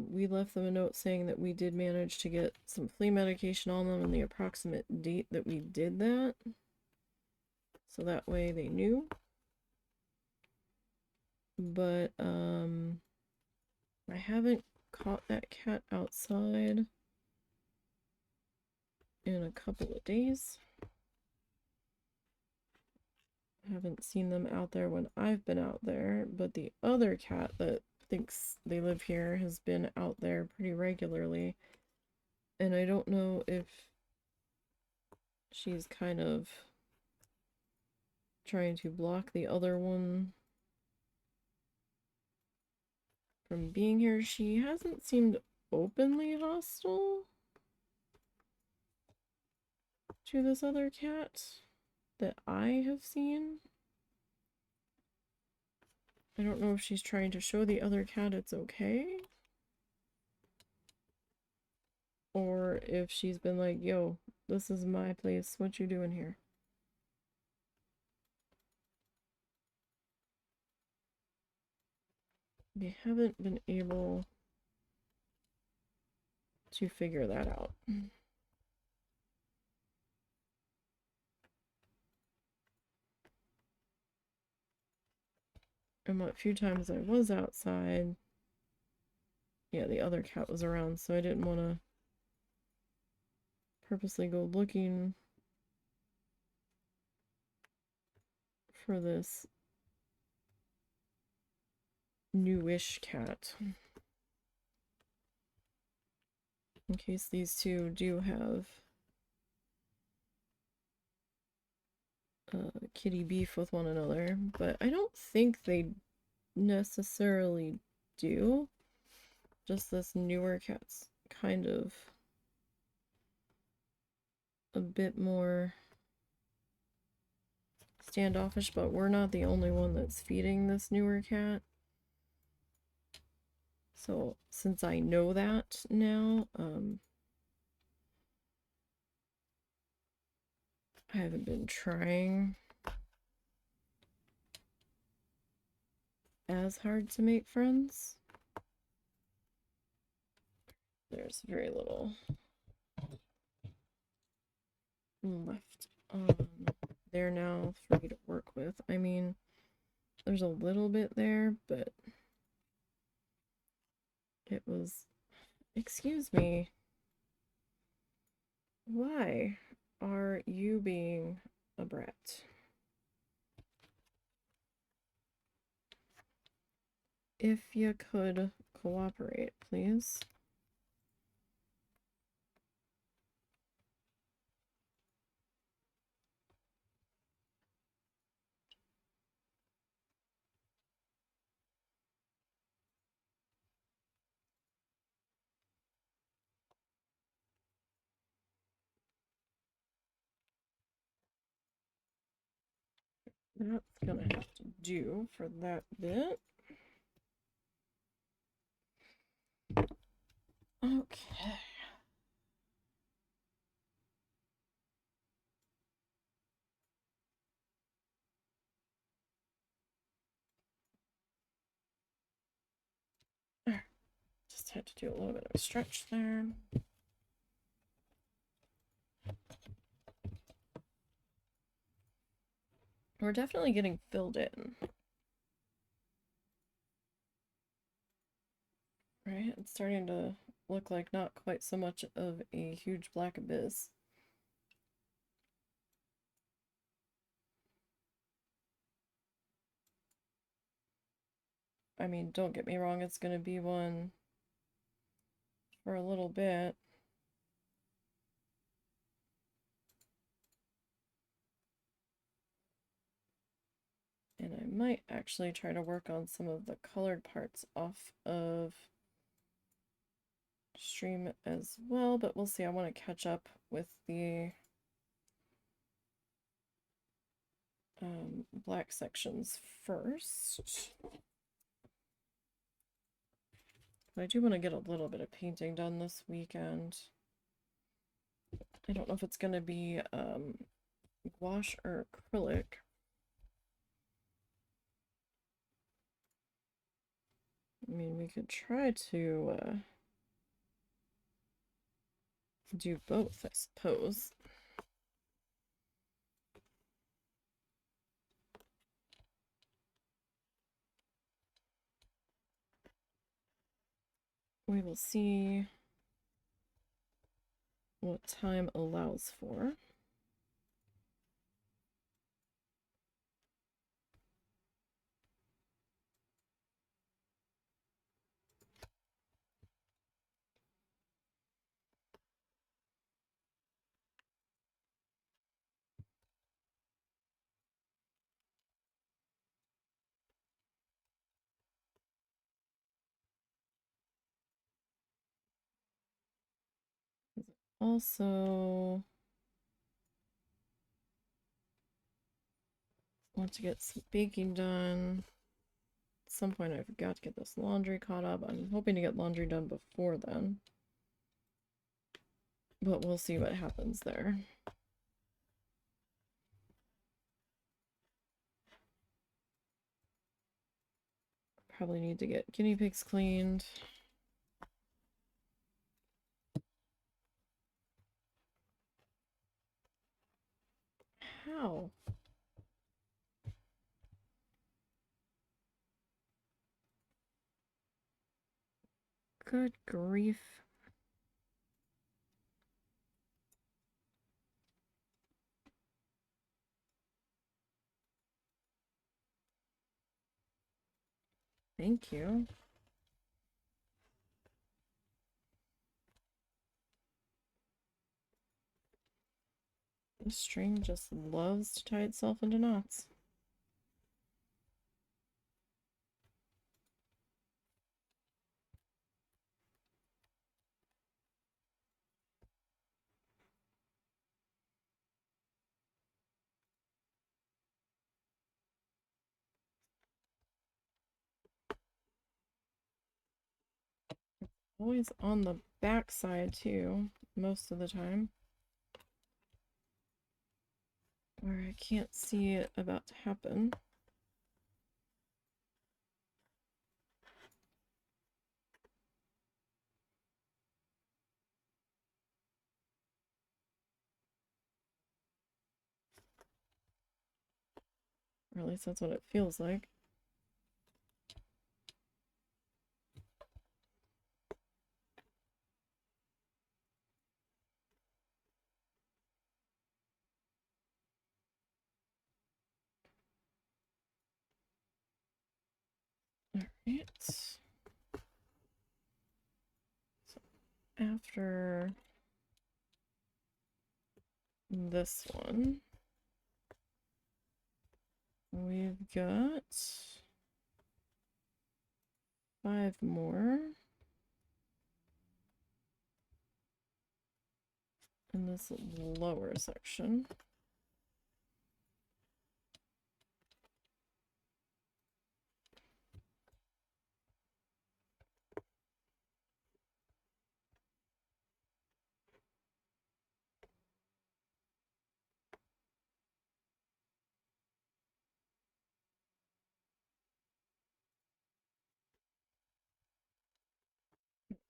We left them a note saying that we did manage to get some flea medication on them and the approximate date that we did that. So that way they knew. But I haven't caught that cat outside in a couple of days. I haven't seen them out there when I've been out there, but the other cat that thinks they live here has been out there pretty regularly. And I don't know if she's kind of trying to block the other one from being here. She hasn't seemed openly hostile to this other cat that I have seen. I don't know if she's trying to show the other cat it's okay, or if she's been like, yo, this is my place, what you doing here? We haven't been able to figure that out. And what few times I was outside, yeah, the other cat was around, so I didn't want to purposely go looking for this newish cat. in case these two do have kitty beef with one another, but I don't think they necessarily do. Just this newer cat's kind of a bit more standoffish, but we're not the only one that's feeding this newer cat. So since I know that now, I haven't been trying as hard to make friends. There's very little left on there now for me to work with. I mean, there's a little bit there, but it was... Excuse me. Why are you being a brat? If you could cooperate, please. That's gonna have to do for that bit. Okay. Just had to do a little bit of a stretch there. We're definitely getting filled in. Right? It's starting to look like not quite so much of a huge black abyss. I mean, don't get me wrong, it's gonna be one for a little bit. And I might actually try to work on some of the colored parts off of stream as well, but we'll see. I want to catch up with the black sections first. But I do want to get a little bit of painting done this weekend. I don't know if it's going to be gouache or acrylic. I mean, we could try to do both, I suppose. We will see what time allows for. Also want to get some baking done. At some point I forgot to get this laundry caught up. I'm hoping to get laundry done before then. But we'll see what happens there. Probably need to get guinea pigs cleaned. How? Good grief. Thank you. This string just loves to tie itself into knots. Always on the back side too, most of the time, where I can't see it about to happen. Or at least that's what it feels like. Alright. So after this one, we've got 5 more in this lower section.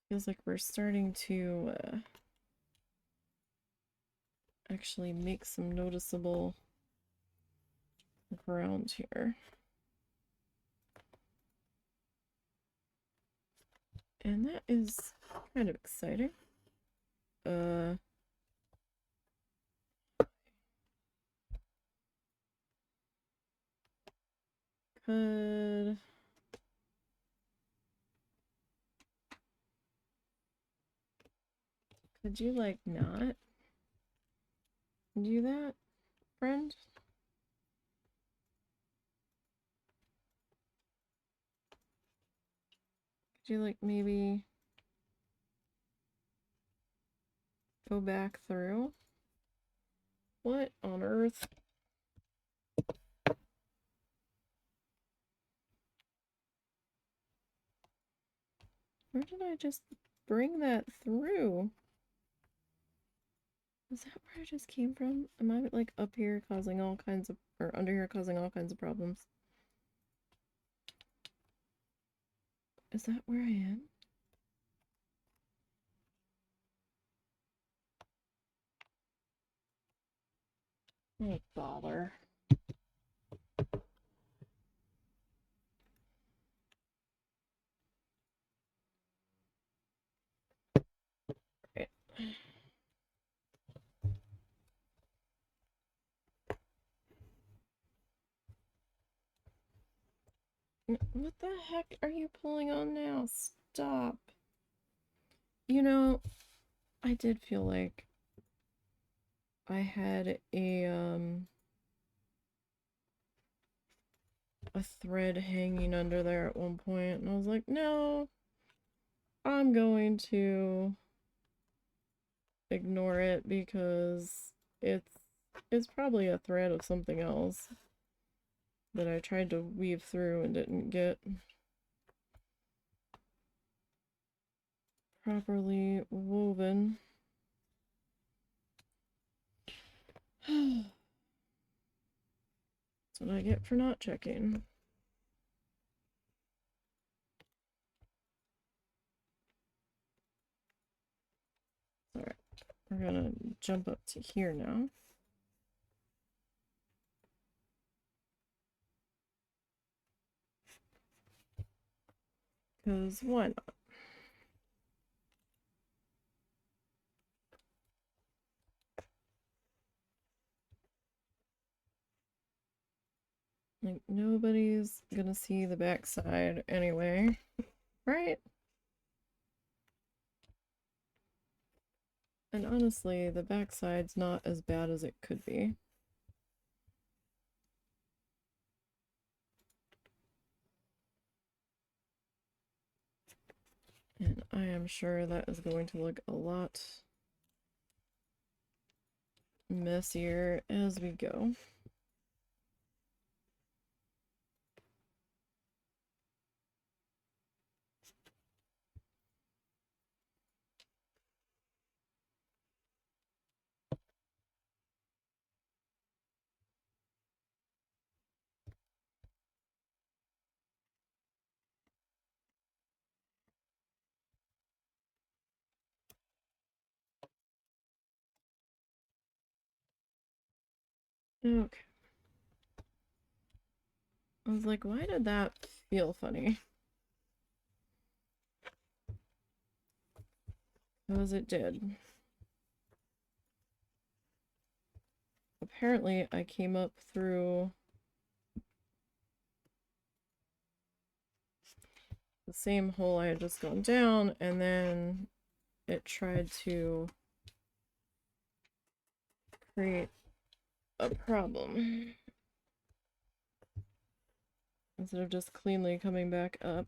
Feels like we're starting to actually make some noticeable ground here. And that is kind of exciting. Could you like not do that, friend? Could you like maybe go back through? What on earth? Where did I just bring that through? Is that where I just came from? Am I like up here causing all kinds of, or under here causing all kinds of problems? Is that where I am? Oh, bother. Right. What the heck are you pulling on now? Stop. You know, I did feel like I had a thread hanging under there at one point, and I was like, no, I'm going to ignore it because it's probably a thread of something else that I tried to weave through and didn't get properly woven. That's what I get for not checking. Alright, we're gonna jump up to here now. Because why not? Like, nobody's gonna see the backside anyway, right? And honestly, the backside's not as bad as it could be. And I am sure that is going to look a lot messier as we go. Okay. I was like, why did that feel funny? Because it did. Apparently, I came up through the same hole I had just gone down, and then it tried to create a problem. Instead of just cleanly coming back up.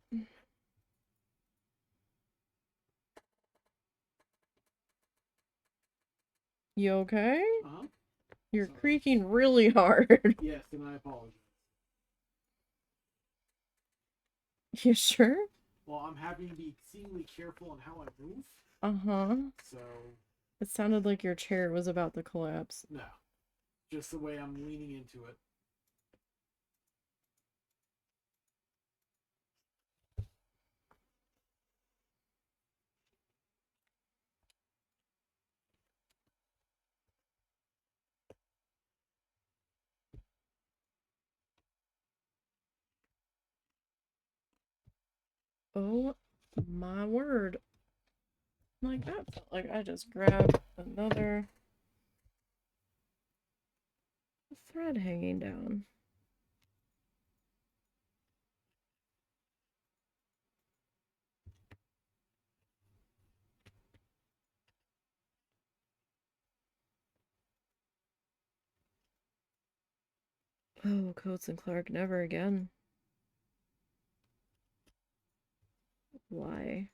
You okay? Uh-huh. You're Sorry. creaking really hard. Yes, and I apologize. You sure? Well, I'm having to be exceedingly careful on how I move. Uh-huh. So. It sounded like your chair was about to collapse. No. Just the way I'm leaning into it. Oh my word. Like that felt like I just grabbed another thread hanging down. Oh, Coates and Clark, never again. Why?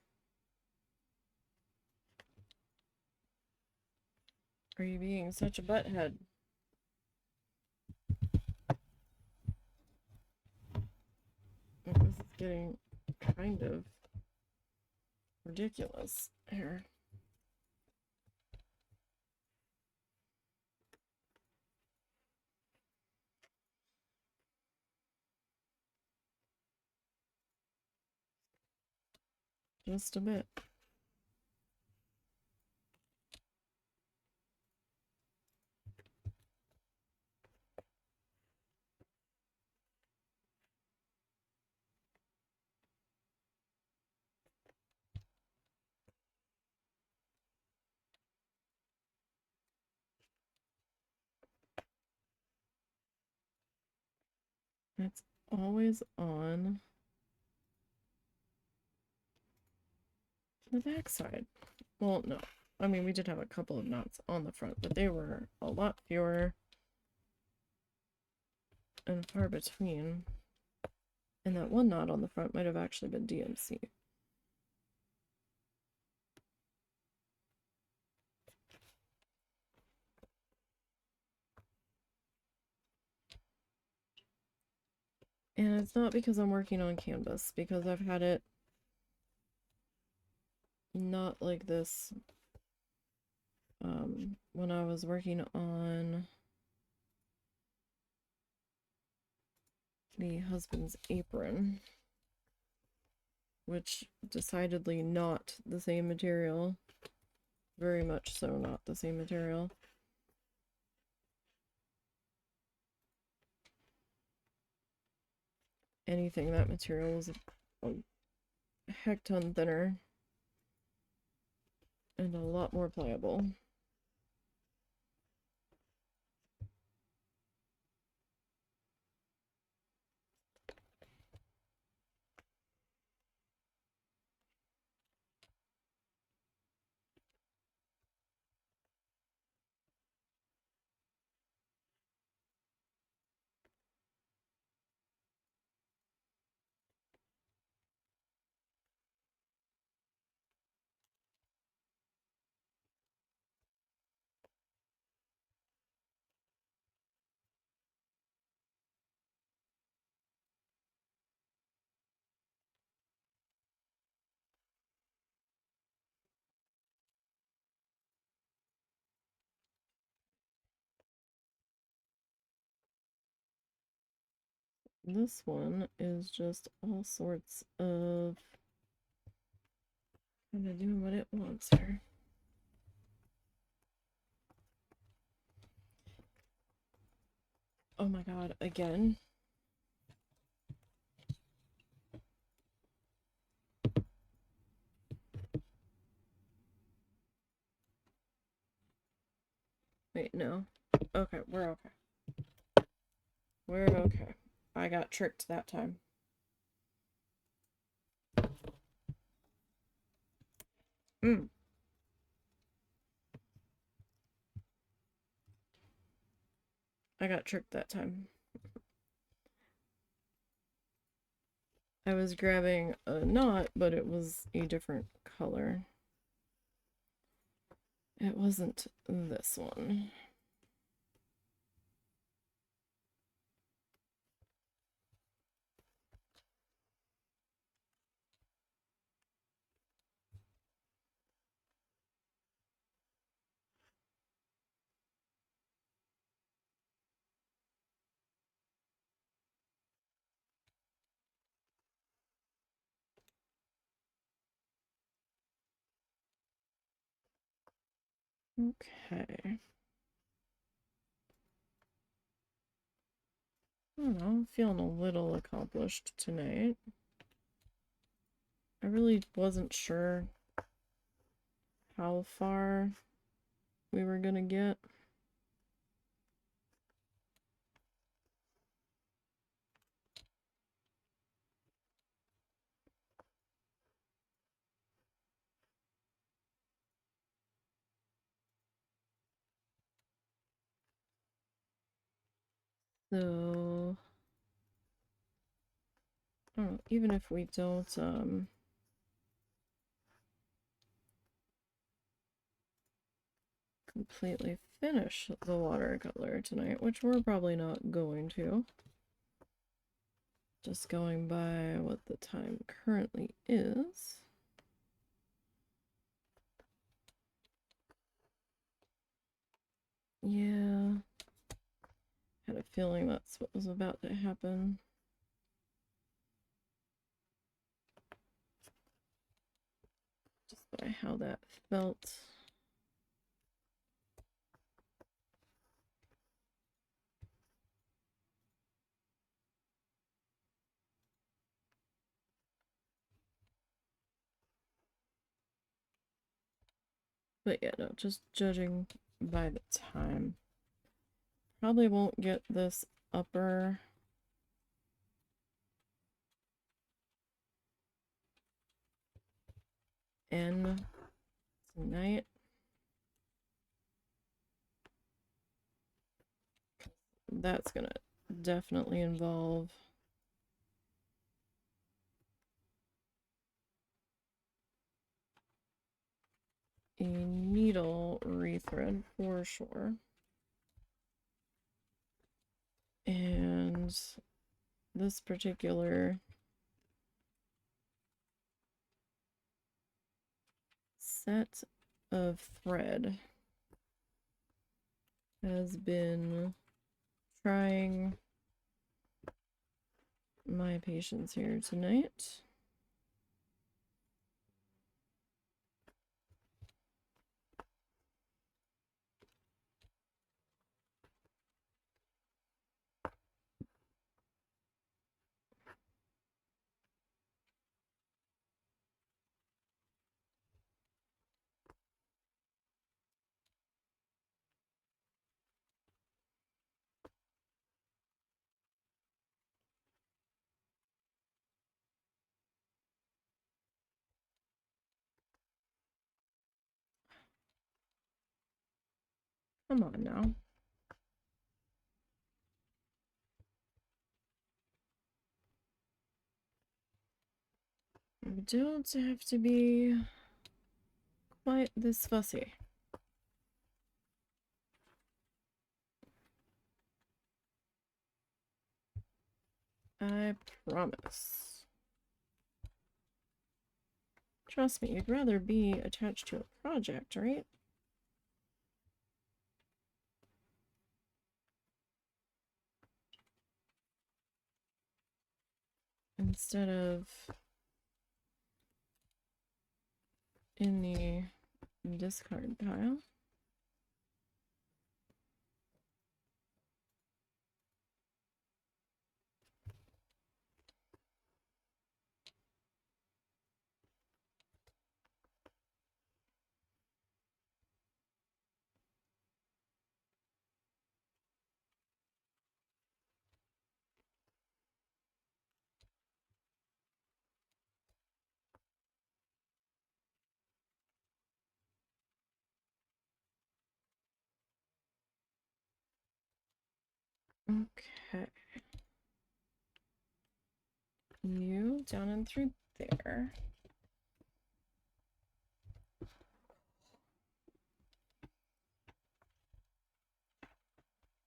Are you being such a butthead? This is getting kind of ridiculous here. Just a bit. It's always on the back side. Well, no. I mean, we did have a couple of knots on the front, but they were a lot fewer and far between. And that one knot on the front might have actually been DMC. And it's not because I'm working on canvas, because I've had it not like this when I was working on the husband's apron, which decidedly not the same material. Very much so not the same material. Anything that material is a heck ton thinner and a lot more pliable. this one is just all sorts of kind of doing what it wants here. Oh my god, again. Wait, no. Okay, we're okay. We're okay. I got tricked that time. I got tricked that time. I was grabbing a knot, but it was a different color. It wasn't this one. Okay. I don't know, I'm feeling a little accomplished tonight. I really wasn't sure how far we were gonna get. So, I don't know, even if we don't, completely finish the watercolor tonight, which we're probably not going to. Just going by what the time currently is. Yeah. Had a feeling that's what was about to happen. Just by how that felt. But yeah, no, just judging by the time. Probably won't get this upper N tonight. That's gonna definitely involve a needle rethread for sure. And this particular set of thread has been trying my patience here tonight. Come on now. You don't have to be quite this fussy. I promise. Trust me, you'd rather be attached to a project, right? instead of in the discard pile. Okay. You down and through there.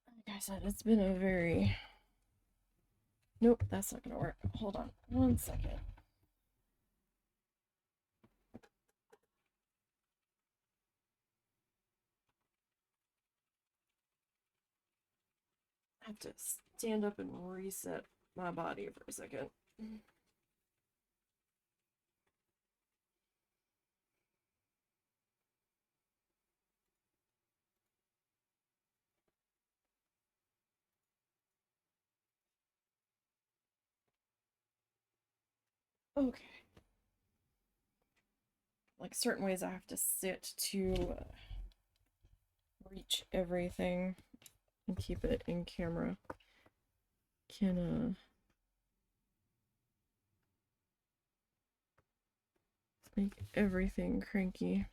Like I said, it's been a very... Nope, that's not gonna work. Hold on 1 second. I have to stand up and reset my body for a second. Okay. Like certain ways I have to sit to reach everything and keep it in camera. Can make everything cranky.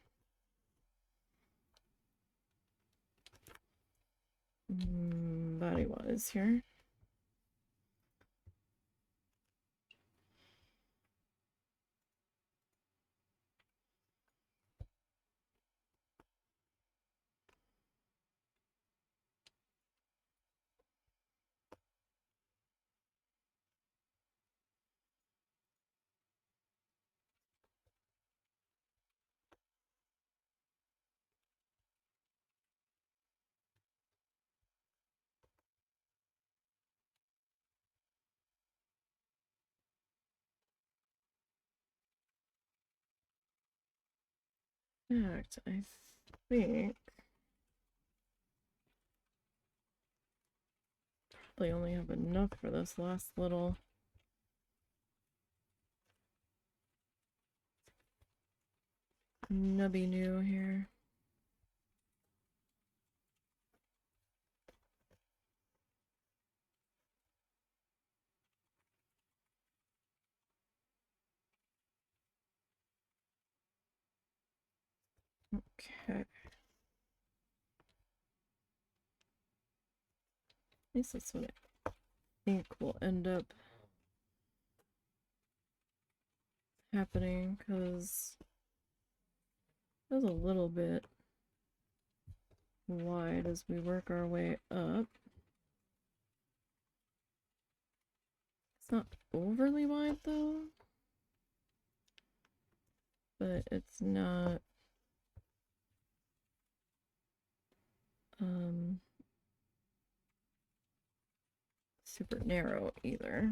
Body wise here. In fact, I think probably only have enough for this last little nubby new here. Okay. At least that's what I think will end up happening, because it was a little bit wide as we work our way up. It's not overly wide though, but it's not super narrow either.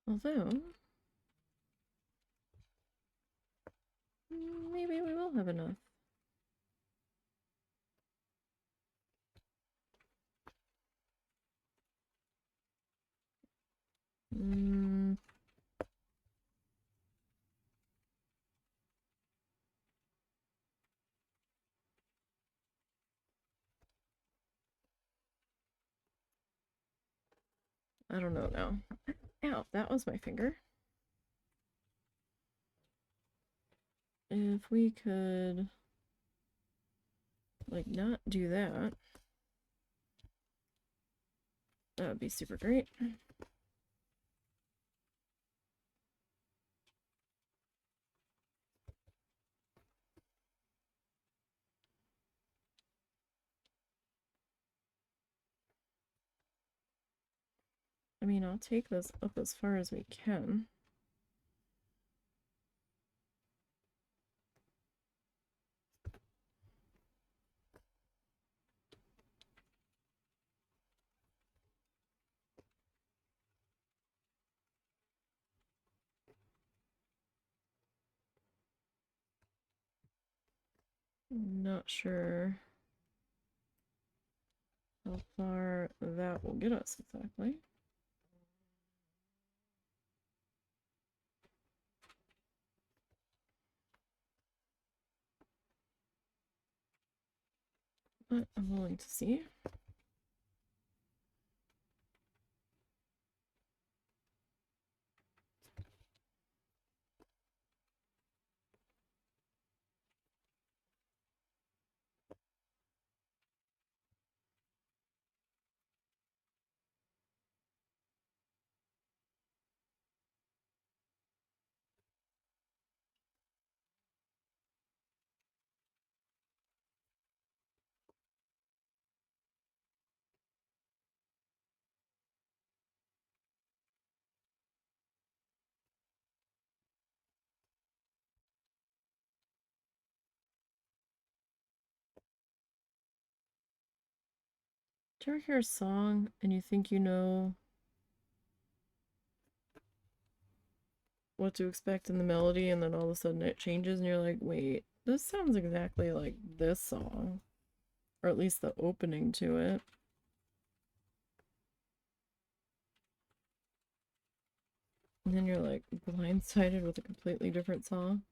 Although, maybe we will have enough. I don't know now. Ow, that was my finger. if we could, like, not do that, that would be super great. I mean, I'll take this up as far as we can. Not sure how far that will get us exactly. But I'm willing to see. Do you ever hear a song and you think you know what to expect in the melody, and then all of a sudden it changes and you're like, wait, this sounds exactly like this song, or at least the opening to it. And then you're like blindsided with a completely different song.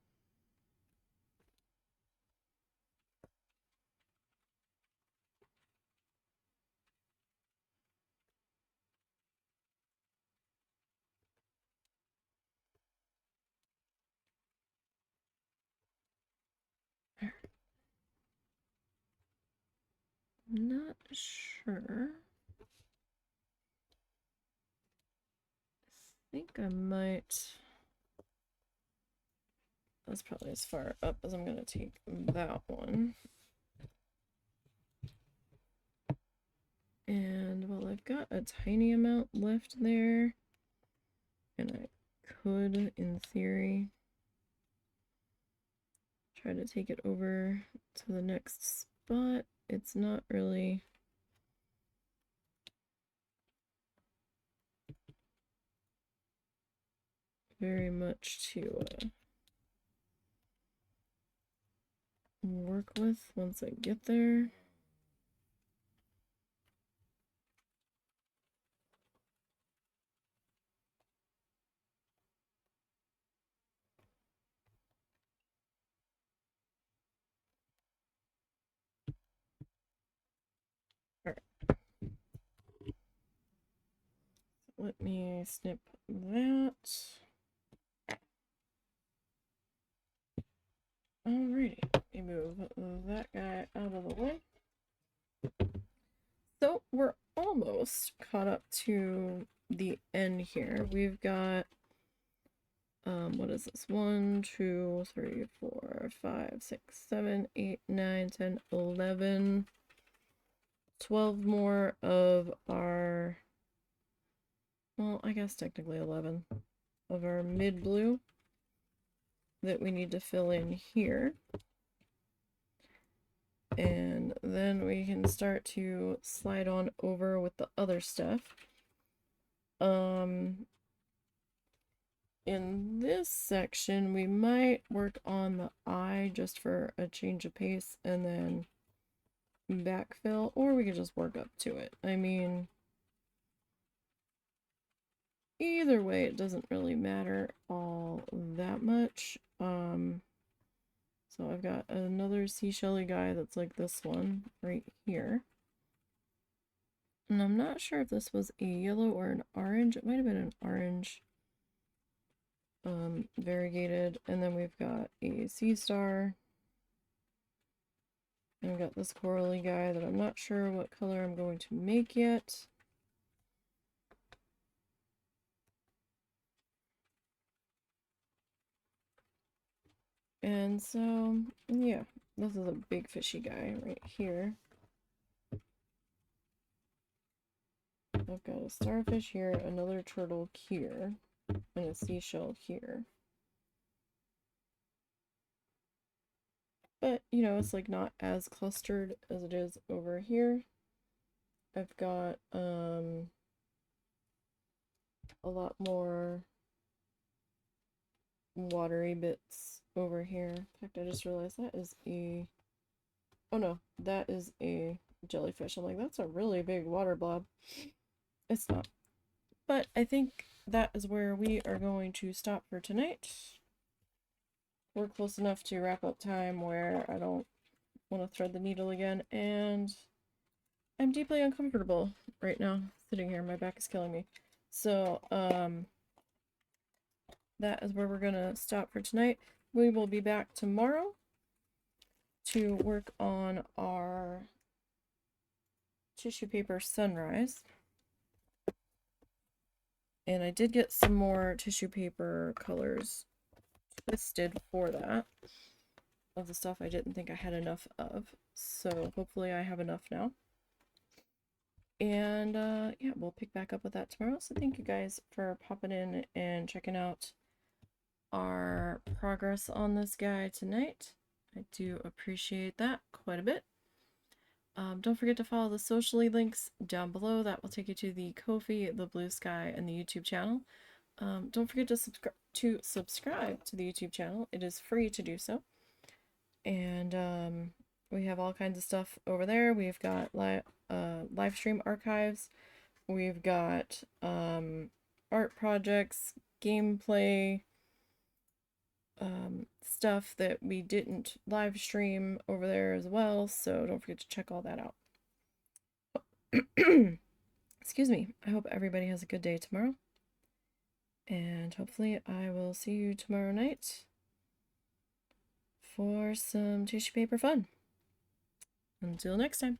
Not sure. I think I might. That's probably as far up as I'm going to take that one. And well, I've got a tiny amount left there, and I could, in theory, try to take it over to the next spot. It's not really very much to work with once I get there. All right. Let me snip that. Alrighty, let me move that guy out of the way. So we're almost caught up to the end here. We've got, what is this? 1, 2, 3, 4, 5, 6, 7, 8, 9, 10, 11, 12 more of our, well, I guess technically 11 of our mid blue that we need to fill in here. And then we can start to slide on over with the other stuff. In this section, we might work on the eye just for a change of pace and then backfill, or we could just work up to it. I mean, either way, it doesn't really matter all that much. So I've got another seashell-y guy that's like this one right here. And I'm not sure if this was a yellow or an orange. It might have been an orange. variegated, and then we've got a sea star. And I've got this corally guy that I'm not sure what color I'm going to make yet. And so, yeah, this is a big fishy guy right here. I've got a starfish here, another turtle here, and a seashell here. But, you know, it's like not as clustered as it is over here. I've got a lot more watery bits over here. In fact, I just realized that is a... Oh no, that is a jellyfish. I'm like, that's a really big water blob. It's not. But I think that is where we are going to stop for tonight. We're close enough to wrap up time where I don't want to thread the needle again, and I'm deeply uncomfortable right now sitting here. My back is killing me. So, that is where we're gonna stop for tonight. We will be back tomorrow to work on our tissue paper sunrise. And I did get some more tissue paper colors twisted for that, of the stuff I didn't think I had enough of. So hopefully I have enough now. And yeah, we'll pick back up with that tomorrow. So thank you guys for popping in and checking out our progress on this guy tonight. I do appreciate that quite a bit. Don't forget to follow the socially links down below. That will take you to the Ko-fi, the Blue Sky, and the YouTube channel. Don't forget to subscribe to the YouTube channel. It is free to do so. And we have all kinds of stuff over there. We've got live stream archives. We've got art projects, gameplay, stuff that we didn't live stream over there as well, so don't forget to check all that out. Excuse me. I hope everybody has a good day tomorrow, and hopefully I will see you tomorrow night for some tissue paper fun. Until next time.